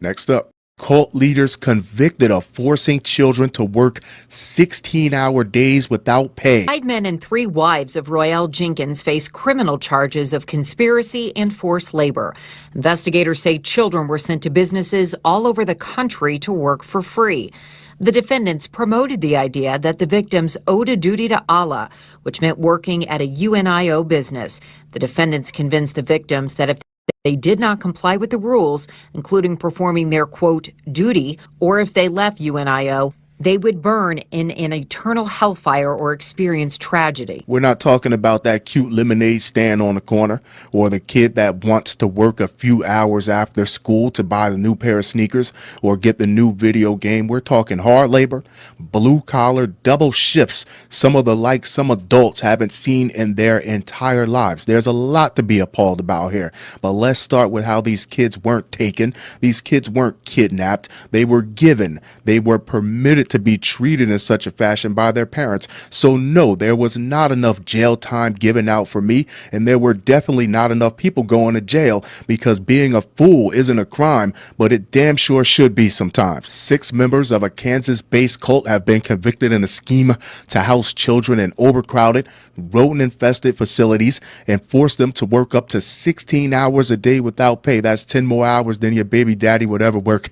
Next up. Cult leaders convicted of forcing children to work 16-hour days without pay. 5 men and 3 wives of Royale Jenkins face criminal charges of conspiracy and forced labor. Investigators say children were sent to businesses all over the country to work for free. The defendants promoted the idea that the victims owed a duty to Allah, which meant working at a UNIO business. The defendants convinced the victims that if they did not comply with the rules, including performing their, quote, duty, or if they left UNIO, they would burn in an eternal hellfire or experience tragedy. We're not talking about that cute lemonade stand on the corner or the kid that wants to work a few hours after school to buy the new pair of sneakers or get the new video game. We're talking hard labor, blue collar, double shifts, some of the like some adults haven't seen in their entire lives. There's a lot to be appalled about here, but let's start with how these kids weren't taken. These kids weren't kidnapped. They were given. They were permitted to be treated in such a fashion by their parents. So no, there was not enough jail time given out for me, and there were definitely not enough people going to jail, because being a fool isn't a crime, but it damn sure should be sometimes. 6 members of a Kansas-based cult have been convicted in a scheme to house children in overcrowded, rodent-infested facilities and force them to work up to 16 hours a day without pay. That's 10 more hours than your baby daddy would ever work,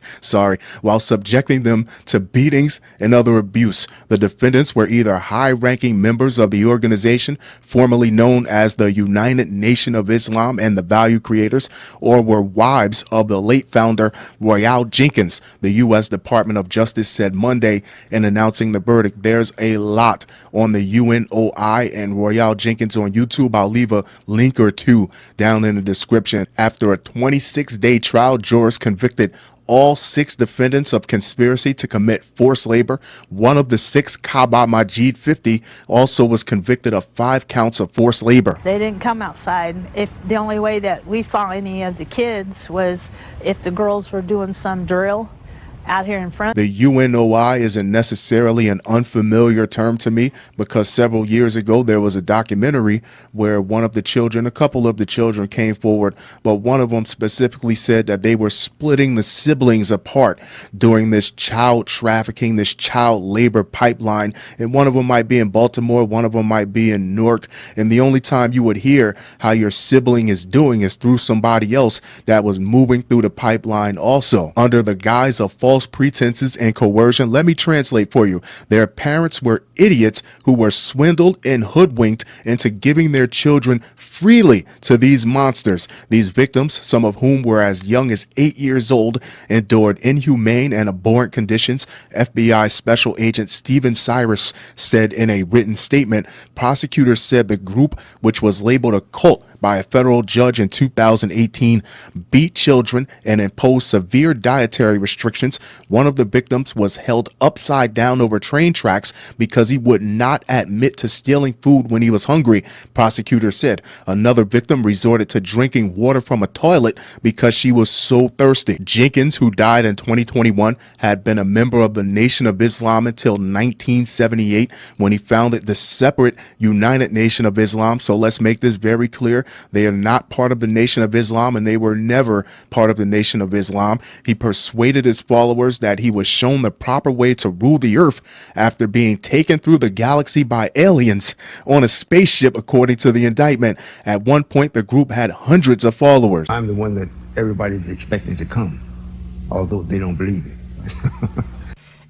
while subjecting them to beatings, and other abuse. The defendants were either high-ranking members of the organization, formerly known as the United Nation of Islam and the Value Creators, or were wives of the late founder Royale Jenkins. The U.S. Department of Justice said Monday in announcing the verdict. There's a lot on the UNOI and Royale Jenkins on YouTube. I'll leave a link or two down in the description. After a 26-day trial, jurors convicted all 6 defendants of conspiracy to commit forced labor. One of the 6, Kaba Majid 50, also was convicted of 5 counts of forced labor. They didn't come outside. If the only way that we saw any of the kids was if the girls were doing some drill out here in front. The UNOI isn't necessarily an unfamiliar term to me because several years ago there was a documentary where one of the children, a couple of the children came forward, but one of them specifically said that they were splitting the siblings apart during this child trafficking, this child labor pipeline. And one of them might be in Baltimore, one of them might be in Newark. And the only time you would hear how your sibling is doing is through somebody else that was moving through the pipeline also. Under the guise of false pretenses and coercion, let me translate for you. Their parents were idiots who were swindled and hoodwinked into giving their children freely to these monsters. These victims, some of whom were as young as 8 years old, endured inhumane and abhorrent conditions. FBI Special Agent Stephen Cyrus said in a written statement. Prosecutors said the group, which was labeled a cult by a federal judge in 2018, beat children and imposed severe dietary restrictions. One of the victims was held upside down over train tracks because he would not admit to stealing food when he was hungry, prosecutors said. Another victim resorted to drinking water from a toilet because she was so thirsty. Jenkins, who died in 2021, had been a member of the Nation of Islam until 1978 when he founded the separate United Nation of Islam. So let's make this very clear. They are not part of the Nation of Islam, and they were never part of the Nation of Islam. He persuaded his followers that he was shown the proper way to rule the earth after being taken through the galaxy by aliens on a spaceship, according to the indictment. At one point, the group had hundreds of followers. I'm the one that everybody's expecting to come, although they don't believe it.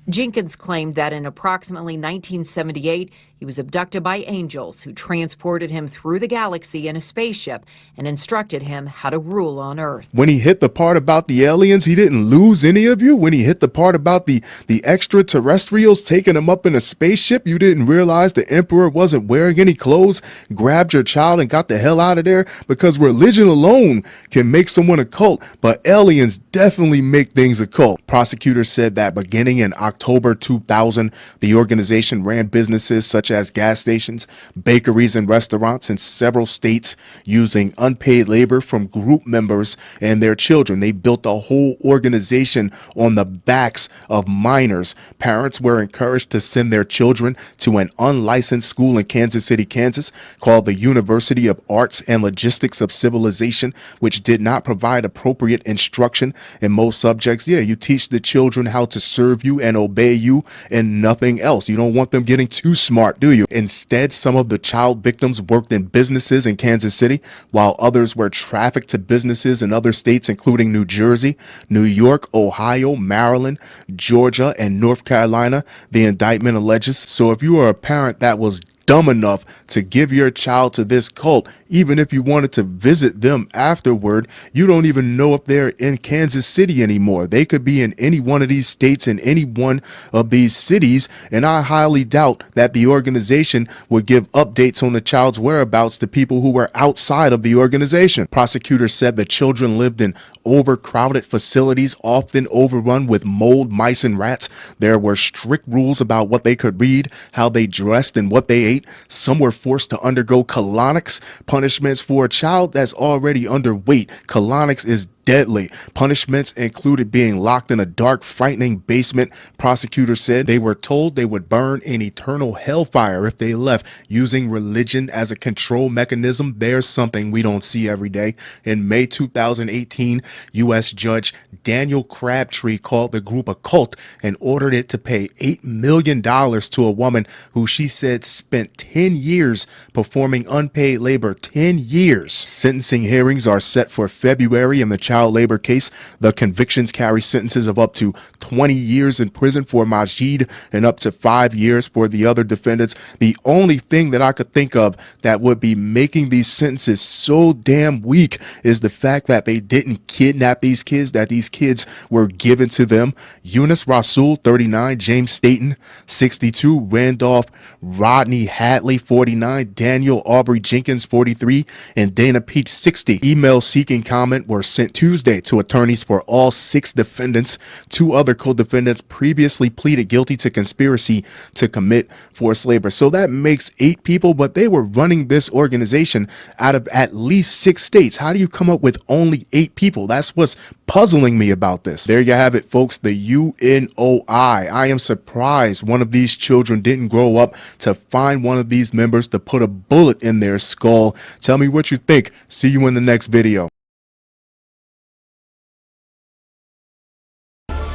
Jenkins claimed that in approximately 1978, he was abducted by angels who transported him through the galaxy in a spaceship and instructed him how to rule on Earth. When he hit the part about the aliens, he didn't lose any of you. When he hit the part about the extraterrestrials taking him up in a spaceship, you didn't realize the emperor wasn't wearing any clothes, grabbed your child and got the hell out of there, because religion alone can make someone a cult, but aliens definitely make things a cult. Prosecutors said that beginning in October 2000, the organization ran businesses such as gas stations, bakeries, and restaurants in several states using unpaid labor from group members and their children. They built a whole organization on the backs of minors. Parents were encouraged to send their children to an unlicensed school in Kansas City, Kansas, called the University of Arts and Logistics of Civilization, which did not provide appropriate instruction in most subjects. Yeah, you teach the children how to serve you and obey you and nothing else. You don't want them getting too smart, do you? Instead, some of the child victims worked in businesses in Kansas City, while others were trafficked to businesses in other states, including New Jersey, New York, Ohio, Maryland, Georgia, and North Carolina, the indictment alleges. So if you are a parent that was dumb enough to give your child to this cult, even if you wanted to visit them afterward, you don't even know if they're in Kansas City anymore. They could be in any one of these states, in any one of these cities, and I highly doubt that the organization would give updates on the child's whereabouts to people who were outside of the organization. Prosecutors said the children lived in overcrowded facilities, often overrun with mold, mice, and rats. There were strict rules about what they could read, how they dressed, and what they ate. Some were forced to undergo colonics, punishments for a child that's already underweight. Colonics is deadly. Punishments included being locked in a dark, frightening basement. Prosecutors said they were told they would burn in eternal hellfire if they left. Using religion as a control mechanism, there's something we don't see every day. In May 2018, U.S. Judge Daniel Crabtree called the group a cult and ordered it to pay $8 million to a woman who she said spent 10 years performing unpaid labor. 10 years. Sentencing hearings are set for February, and the child labor case. The convictions carry sentences of up to 20 years in prison for Majid and up to 5 years for the other defendants. The only thing that I could think of that would be making these sentences so damn weak is the fact that they didn't kidnap these kids, that these kids were given to them. Eunice Rasul, 39, James Staten, 62, Randolph Rodney Hadley, 49, Daniel Aubrey Jenkins, 43, and Dana Peach, 60. Emails seeking comment were sent Tuesday to attorneys for all 6 defendants. 2 other co-defendants previously pleaded guilty to conspiracy to commit forced labor. So that makes 8 people, but they were running this organization out of at least 6 states. How do you come up with only 8 people? That's what's puzzling me about this. There you have it, folks. The UNOI. I am surprised one of these children didn't grow up to find one of these members to put a bullet in their skull. Tell me what you think. See you in the next video.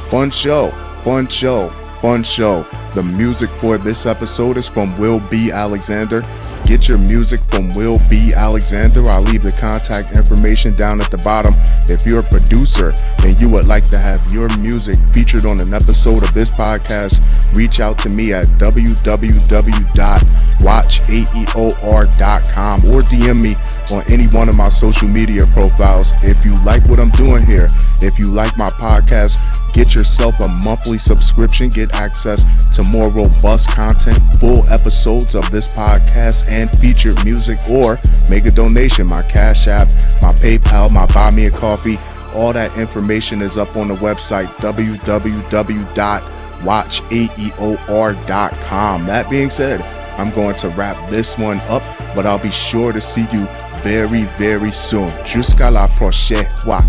Fun show, fun show, fun show. The music for this episode is from Will B. Alexander. Get your music from Will B. Alexander. I'll leave the contact information down at the bottom. If you're a producer and you would like to have your music featured on an episode of this podcast, reach out to me at www.watchaeor.com or DM me on any one of my social media profiles. If you like what I'm doing here, if you like my podcast, get yourself a monthly subscription, get access to more robust content, full episodes of this podcast, and featured music, or make a donation. My Cash App, my PayPal, my Buy Me a Coffee, all that information is up on the website, www.watchaeor.com. That being said, I'm going to wrap this one up, but I'll be sure to see you very, very soon. Jusqu'à la prochaine fois.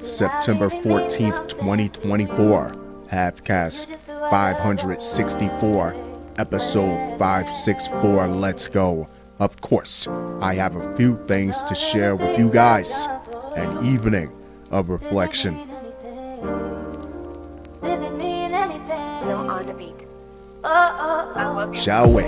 September 14th, 2024, Halfcast 564, episode 564, let's go. Of course, I have a few things to share with you guys. An evening of reflection. Shall we?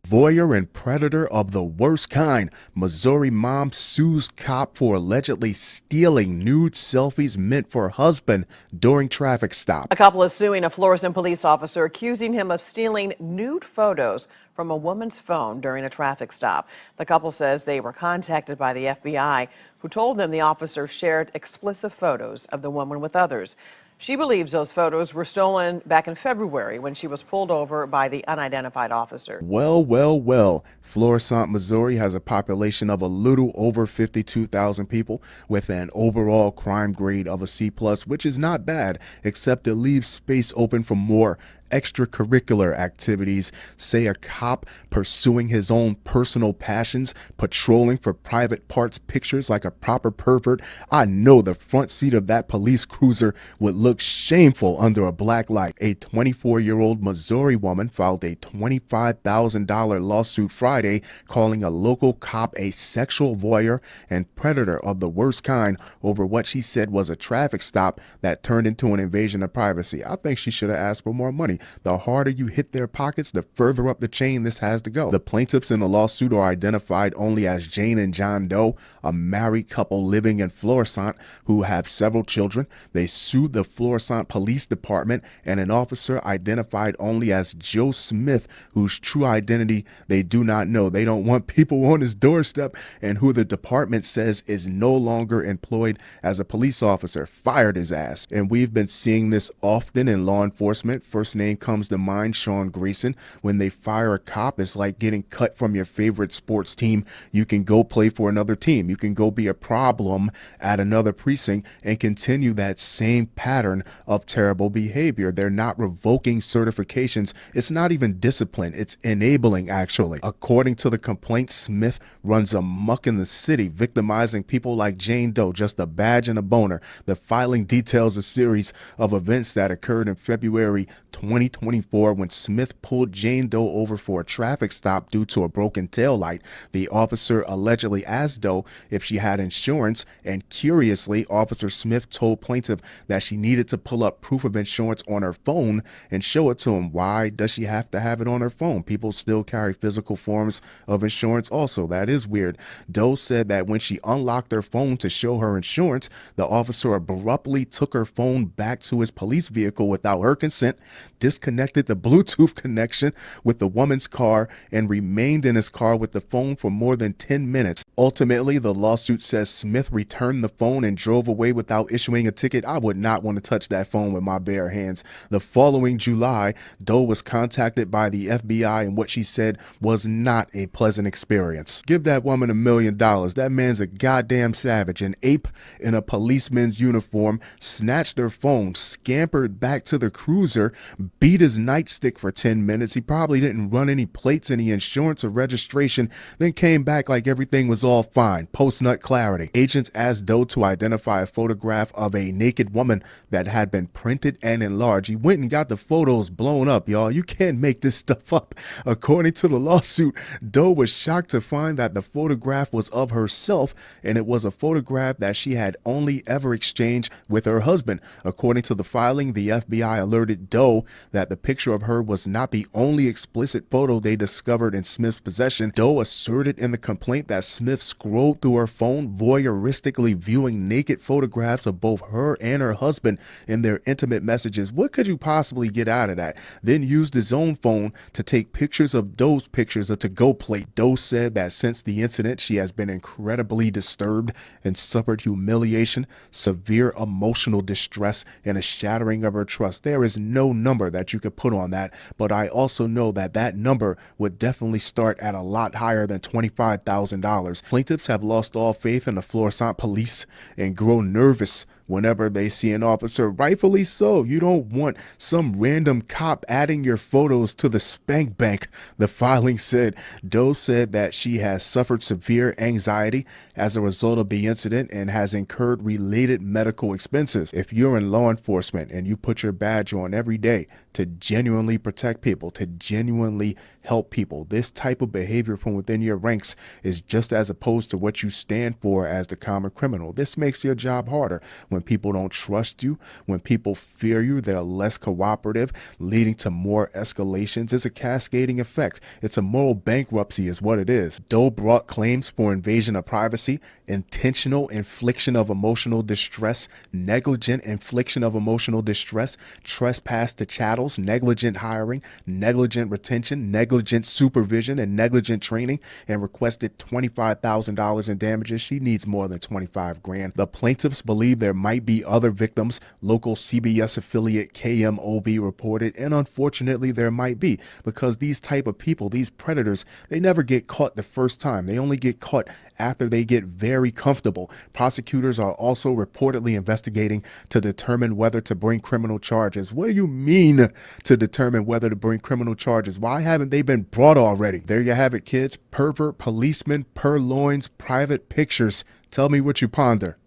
Voyeur and predator of the worst kind. Missouri mom sues cop for allegedly stealing nude selfies meant for husband during traffic stop. A couple is suing a Florissant police officer, accusing him of stealing nude photos from a woman's phone during a traffic stop. The couple says they were contacted by the FBI, who told them the officer shared explicit photos of the woman with others. She believes those photos were stolen back in February when she was pulled over by the unidentified officer. Well. Florissant, Missouri has a population of a little over 52,000 people with an overall crime grade of a C+, which is not bad, except it leaves space open for more extracurricular activities. Say a cop pursuing his own personal passions, patrolling for private parts pictures like a proper pervert. I know the front seat of that police cruiser would look shameful under a black light. A 24-year-old Missouri woman filed a $25,000 lawsuit Friday, calling a local cop a sexual voyeur and predator of the worst kind over what she said was a traffic stop that turned into an invasion of privacy. I think she should have asked for more money. me, the harder you hit their pockets, the further up the chain this has to go. The plaintiffs in the lawsuit are identified only as Jane and John Doe, a married couple living in Florissant who have several children. They sued the Florissant Police Department and an officer identified only as Joe Smith, whose true identity they do not know. They don't want people on his doorstep, and who the department says is no longer employed as a police officer, fired his ass. And we've been seeing this often in law enforcement. First name comes to mind, Sean Grayson. When they fire a cop, it's like getting cut from your favorite sports team. You can go play for another team. You can go be a problem at another precinct and continue that same pattern of terrible behavior. They're not revoking certifications. It's not even discipline. It's enabling, actually. According to the complaint, Smith runs amok in the city, victimizing people like Jane Doe, just a badge and a boner. The filing details a series of events that occurred in February 2024 when Smith pulled Jane Doe over for a traffic stop due to a broken taillight. The officer allegedly asked Doe if she had insurance, and curiously, Officer Smith told plaintiff that she needed to pull up proof of insurance on her phone and show it to him. Why does she have to have it on her phone? People still carry physical forms of insurance also. That is weird. Doe said that when she unlocked her phone to show her insurance, the officer abruptly took her phone back to his police vehicle without her consent, disconnected the Bluetooth connection with the woman's car, and remained in his car with the phone for more than 10 minutes. Ultimately, the lawsuit says Smith returned the phone and drove away without issuing a ticket. I would not want to touch that phone with my bare hands. The following July, Doe was contacted by the FBI, and what she said was not a pleasant experience. Give that woman $1 million. That man's a goddamn savage. An ape in a policeman's uniform snatched her phone, scampered back to the cruiser, beat his nightstick for 10 minutes. He probably didn't run any plates, any insurance or registration, then came back like everything was all fine. Post-nut clarity. Agents asked Doe to identify a photograph of a naked woman that had been printed and enlarged. He went and got the photos blown up, y'all. You can't make this stuff up. According to the lawsuit, Doe was shocked to find that the photograph was of herself, and it was a photograph that she had only ever exchanged with her husband. According to the filing, the FBI alerted Doe that the picture of her was not the only explicit photo they discovered in Smith's possession. Doe asserted in the complaint that Smith scrolled through her phone, voyeuristically viewing naked photographs of both her and her husband in their intimate messages. What could you possibly get out of that? Then used his own phone to take pictures of Doe's pictures of to-go plate. Doe said that since the incident, she has been incredibly disturbed and suffered humiliation, severe emotional distress, and a shattering of her trust. There is no number that you could put on that, but I also know that that number would definitely start at a lot higher than $25,000. Plaintiffs have lost all faith in the Florissant police and grow nervous whenever they see an officer. Rightfully so. You don't want some random cop adding your photos to the spank bank, the filing said. Doe said that she has suffered severe anxiety as a result of the incident and has incurred related medical expenses. If you're in law enforcement and you put your badge on every day to genuinely protect people, to genuinely help people, this type of behavior from within your ranks is just as opposed to what you stand for as the common criminal. This makes your job harder. When people don't trust you, when people fear you, they're less cooperative, leading to more escalations. It's a cascading effect. It's a moral bankruptcy is what it is. Doe brought claims for invasion of privacy, intentional infliction of emotional distress, negligent infliction of emotional distress, trespass to chattels, negligent hiring, negligent retention, negligent supervision, and negligent training, and requested $25,000 in damages. She needs more than 25 grand. The plaintiffs believe there might be other victims. Local CBS affiliate KMOB reported, and unfortunately there might be, because these type of people, these predators, they never get caught the first time. They only get caught after they get very comfortable. Prosecutors are also reportedly investigating to determine whether to bring criminal charges. What do you mean to determine whether to bring criminal charges? Why haven't they been brought already? There you have it, kids. Pervert, policeman, purloins, private pictures. Tell me what you ponder.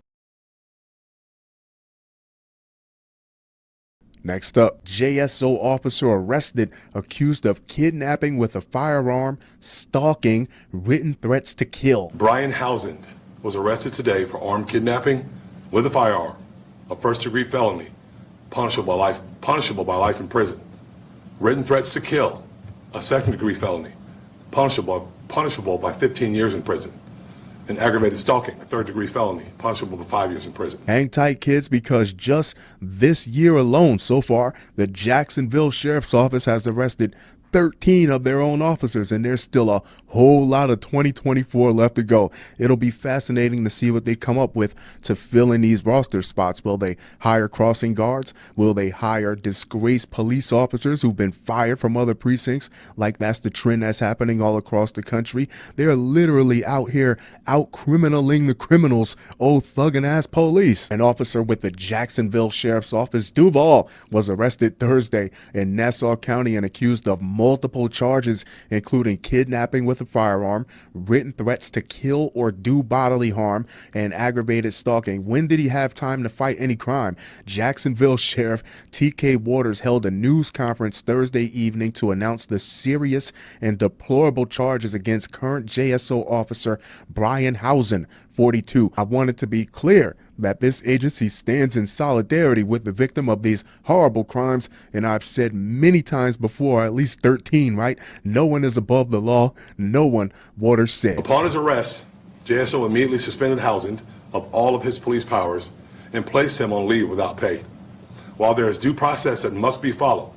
Next up, JSO officer arrested, accused of kidnapping with a firearm, stalking, written threats to kill. Brian Housand was arrested today for armed kidnapping with a firearm, a first-degree felony, punishable by life in prison. Written threats to kill, a second-degree felony, punishable by 15 years in prison. And aggravated stalking, a third-degree felony, punishable by 5 years in prison. Hang tight, kids, because just this year alone so far, the Jacksonville Sheriff's Office has arrested 13 of their own officers, and there's still a whole lot of 2024 left to go. It'll be fascinating to see what they come up with to fill in these roster spots. Will they hire crossing guards? Will they hire disgraced police officers who've been fired from other precincts? Like that's the trend that's happening all across the country. They're literally out here out criminaling the criminals, old thugging ass police. An officer with the Jacksonville Sheriff's Office, Duval, was arrested Thursday in Nassau County and accused of multiple charges, including kidnapping with a firearm, written threats to kill or do bodily harm, and aggravated stalking. When did he have time to fight any crime? Jacksonville Sheriff T.K. Waters held a news conference Thursday evening to announce the serious and deplorable charges against current JSO officer Brian Housen, 42. I wanted to be clear that this agency stands in solidarity with the victim of these horrible crimes, and I've said many times before, at least 13, right? No one is above the law. No one, Waters said. Upon his arrest, JSO immediately suspended Housen of all of his police powers and placed him on leave without pay. While there is due process that must be followed,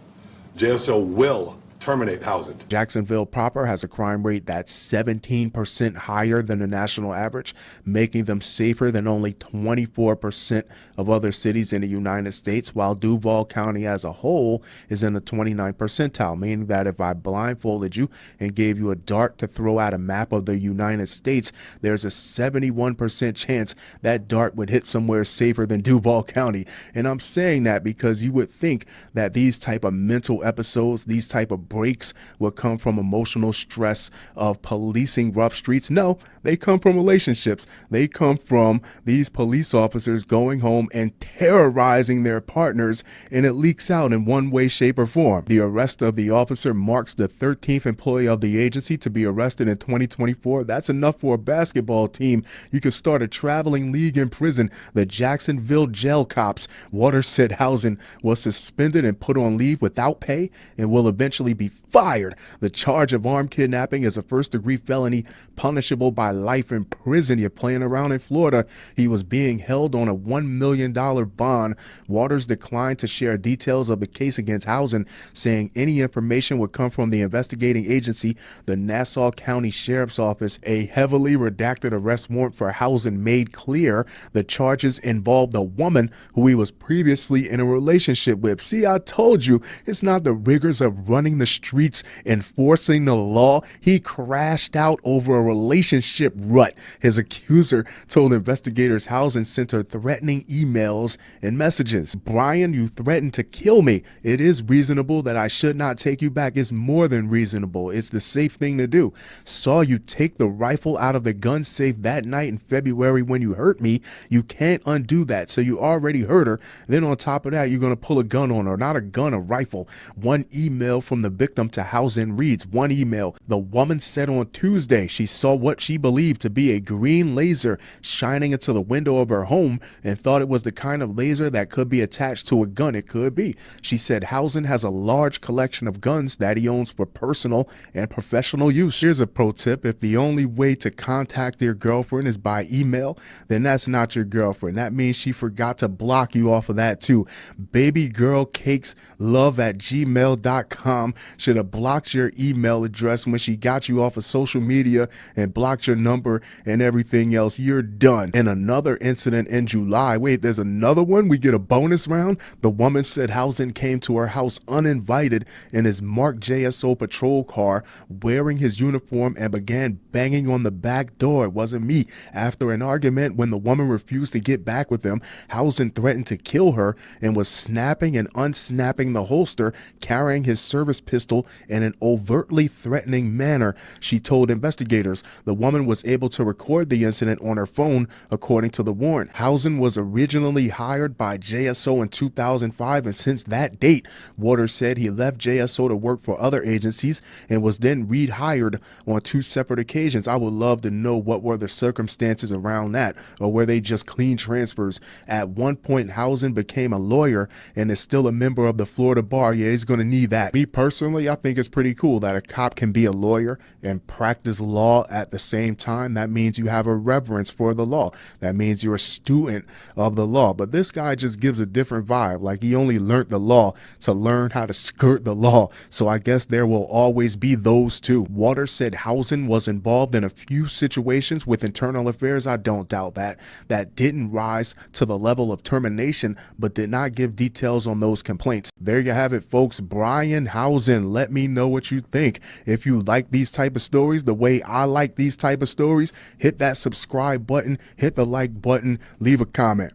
JSO will terminate Housen. Jacksonville proper has a crime rate that's 17% higher than the national average, making them safer than only 24% of other cities in the United States, while Duval County as a whole is in the 29th percentile, meaning that if I blindfolded you and gave you a dart to throw at a map of the United States, there's a 71% chance that dart would hit somewhere safer than Duval County. And I'm saying that because you would think that these type of mental episodes, these type of breaks will come from emotional stress of policing rough streets. No, they come from relationships. They come from these police officers going home and terrorizing their partners, and it leaks out in one way, shape, or form. The arrest of the officer marks the 13th employee of the agency to be arrested in 2024. That's enough for a basketball team. You could start a traveling league in prison. The Jacksonville jail cops. Waters said Housen was suspended and put on leave without pay and will eventually be fired. The charge of armed kidnapping is a first-degree felony punishable by life in prison. You're playing around in Florida. He was being held on a $1 million bond. Waters declined to share details of the case against Housen, saying any information would come from the investigating agency, the Nassau County Sheriff's Office. A heavily redacted arrest warrant for Housen made clear the charges involved a woman who he was previously in a relationship with. See, I told you, it's not the rigors of running the streets enforcing the law. He crashed out over a relationship rut. His accuser told investigators Housen sent her threatening emails and messages. Brian, you threatened to kill me. It is reasonable that I should not take you back. It's more than reasonable. It's the safe thing to do. Saw you take the rifle out of the gun safe that night in February when you hurt me. You can't undo that. So you already hurt her. Then on top of that, you're going to pull a gun on her. Not a gun, a rifle. One email from the victim to Housen reads, one email. The woman said on Tuesday she saw what she believed to be a green laser shining into the window of her home and thought it was the kind of laser that could be attached to a gun. It could be. She said Housen has a large collection of guns that he owns for personal and professional use. Here's a pro tip. If the only way to contact your girlfriend is by email, then that's not your girlfriend. That means she forgot to block you off of that too. babygirlcakeslove@gmail.com should have blocked your email address when she got you off of social media and blocked your number and everything else. You're done. And another incident in July. Wait, there's another one? We get a bonus round? The woman said Housen came to her house uninvited in his marked JSO patrol car wearing his uniform and began banging on the back door. It wasn't me. After an argument, when the woman refused to get back with him, Housen threatened to kill her and was snapping and unsnapping the holster, carrying his service pistol pistol in an overtly threatening manner, she told investigators. The woman was able to record the incident on her phone, according to the warrant. Housen was originally hired by JSO in 2005, and since that date, Waters said he left JSO to work for other agencies and was then rehired on 2 separate occasions. I would love to know what were the circumstances around that, or were they just clean transfers? At one point, Housen became a lawyer and is still a member of the Florida bar. Yeah, he's going to need that. Me personally, I think it's pretty cool that a cop can be a lawyer and practice law at the same time. That means you have a reverence for the law. That means you're a student of the law. But this guy just gives a different vibe. Like he only learned the law to learn how to skirt the law. So I guess there will always be those two. Waters said Housen was involved in a few situations with internal affairs. I don't doubt that. That didn't rise to the level of termination, but did not give details on those complaints. There you have it, folks. Brian Housen. Let me know what you think. If you like these type of stories the way I like these type of stories, hit that subscribe button, hit the like button, leave a comment.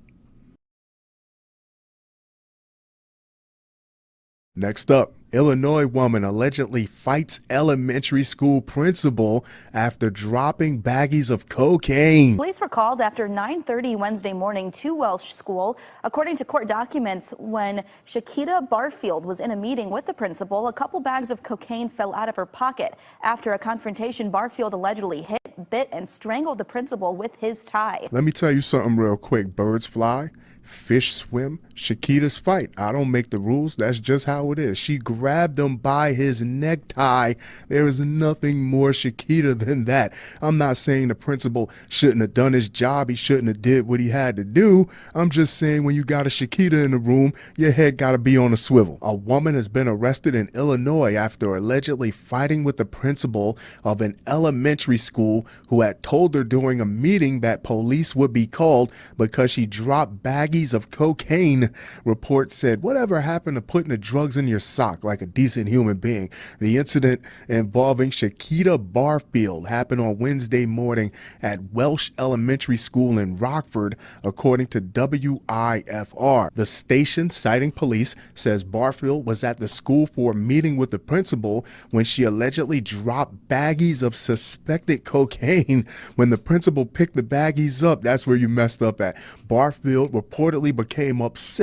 Next up, Illinois woman allegedly fights elementary school principal after dropping baggies of cocaine. Police were called after 9:30 Wednesday morning to Welsh School. According to court documents, when Shakita Barfield was in a meeting with the principal, a couple bags of cocaine fell out of her pocket. After a confrontation, Barfield allegedly hit, bit, and strangled the principal with his tie. Let me tell you something real quick. Birds fly, fish swim, Shakita's fight. I don't make the rules. That's just how it is. She grabbed him by his necktie. There is nothing more Shakita than that. I'm not saying the principal shouldn't have done his job. He shouldn't have did what he had to do. I'm just saying when you got a Shakita in the room, your head got to be on a swivel. A woman has been arrested in Illinois after allegedly fighting with the principal of an elementary school who had told her during a meeting that police would be called because she dropped baggies of cocaine. Reports said, whatever happened to putting the drugs in your sock like a decent human being? The incident involving Shakita Barfield happened on Wednesday morning at Welsh Elementary School in Rockford, according to WIFR. The station, citing police, says Barfield was at the school for a meeting with the principal when she allegedly dropped baggies of suspected cocaine. When the principal picked the baggies up, that's where you messed up at. Barfield reportedly became upset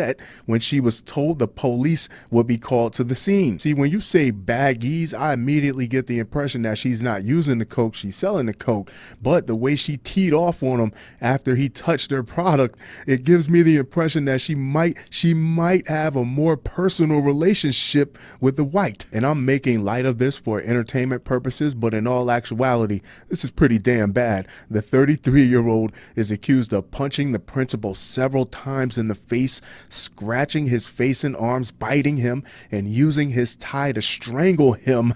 when she was told the police would be called to the scene. See, when you say baggies, I immediately get the impression that she's not using the coke, she's selling the coke. But the way she teed off on him after he touched her product, it gives me the impression that she might have a more personal relationship with the white. And I'm making light of this for entertainment purposes, but in all actuality, this is pretty damn bad. The 33-year-old is accused of punching the principal several times in the face, scratching his face and arms, biting him, and using his tie to strangle him.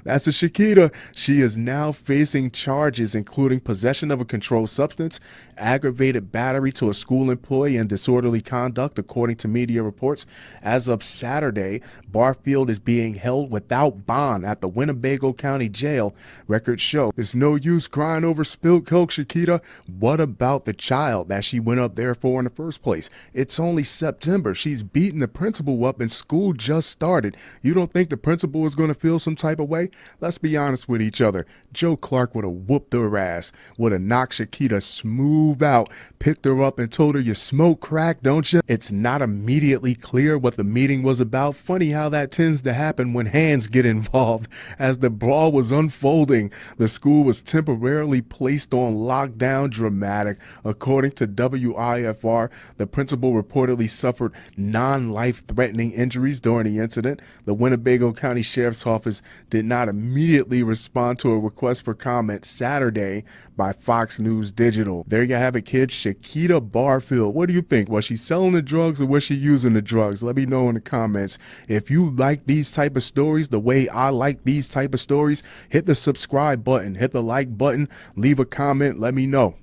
That's a Shakita. She is now facing charges including possession of a controlled substance, aggravated battery to a school employee, and disorderly conduct, according to media reports. As of Saturday, Barfield is being held without bond at the Winnebago County Jail. Records show it's no use crying over spilled coke, Shakita. What about the child that she went up there for in the first place? It's only September. She's beating the principal up and school just started. You don't think the principal is going to feel some type of way? Let's be honest with each other. Joe Clark would have whooped her ass, would have knocked Shakita smooth out, picked her up and told her, you smoke crack, don't you? It's not immediately clear what the meeting was about. Funny how that tends to happen when hands get involved. As the brawl was unfolding, the school was temporarily placed on lockdown. Dramatic. According to WIFR, the principal reportedly suffered non-life-threatening injuries during the incident. The Winnebago County Sheriff's Office did not immediately respond to a request for comment Saturday by Fox News Digital. There you have it, kids. Shakita Barfield. What do you think? Was she selling the drugs or was she using the drugs? Let me know in the comments. If you like these type of stories the way I like these type of stories, hit the subscribe button, hit the like button, leave a comment, let me know.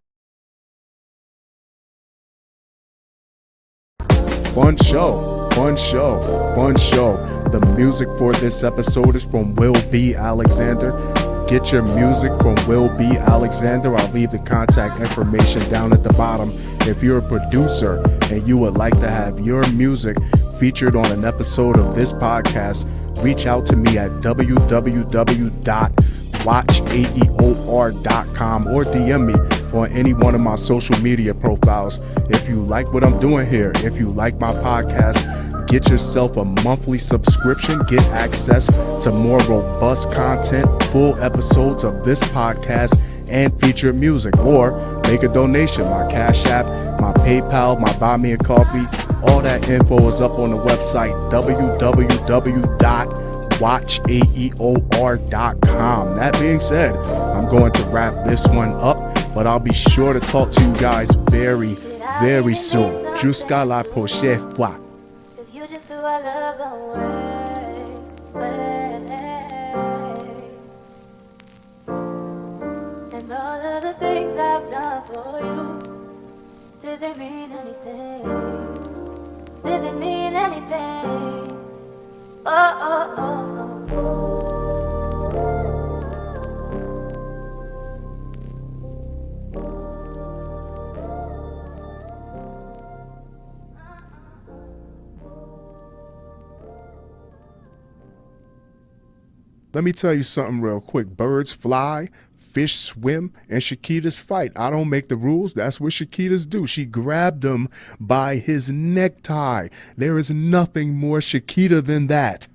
Fun show. Fun show. The music for this episode is from Will B. Alexander. Get your music from Will B. Alexander. I'll leave the contact information down at the bottom. If you're a producer and you would like to have your music featured on an episode of this podcast, reach out to me at www.watchaeor.com or DM me on any one of my social media profiles. If you like what I'm doing here, if you like my podcast, get yourself a monthly subscription, get access to more robust content, full episodes of this podcast, and featured music, or make a donation. My Cash App, my PayPal, my Buy Me a Coffee, all that info is up on the website, www.watchaeor.com. That being said, I'm going to wrap this one up, but I'll be sure to talk to you guys very, very soon. Jusqu'à la prochaine fois. And all of the things I've done for you, did they mean anything? Did it mean anything? Oh, oh, oh, oh. Let me tell you something real quick. Birds fly, fish swim, and Shakitas fight. I don't make the rules. That's what Shakitas do. She grabbed him by his necktie. There is nothing more Shakita than that.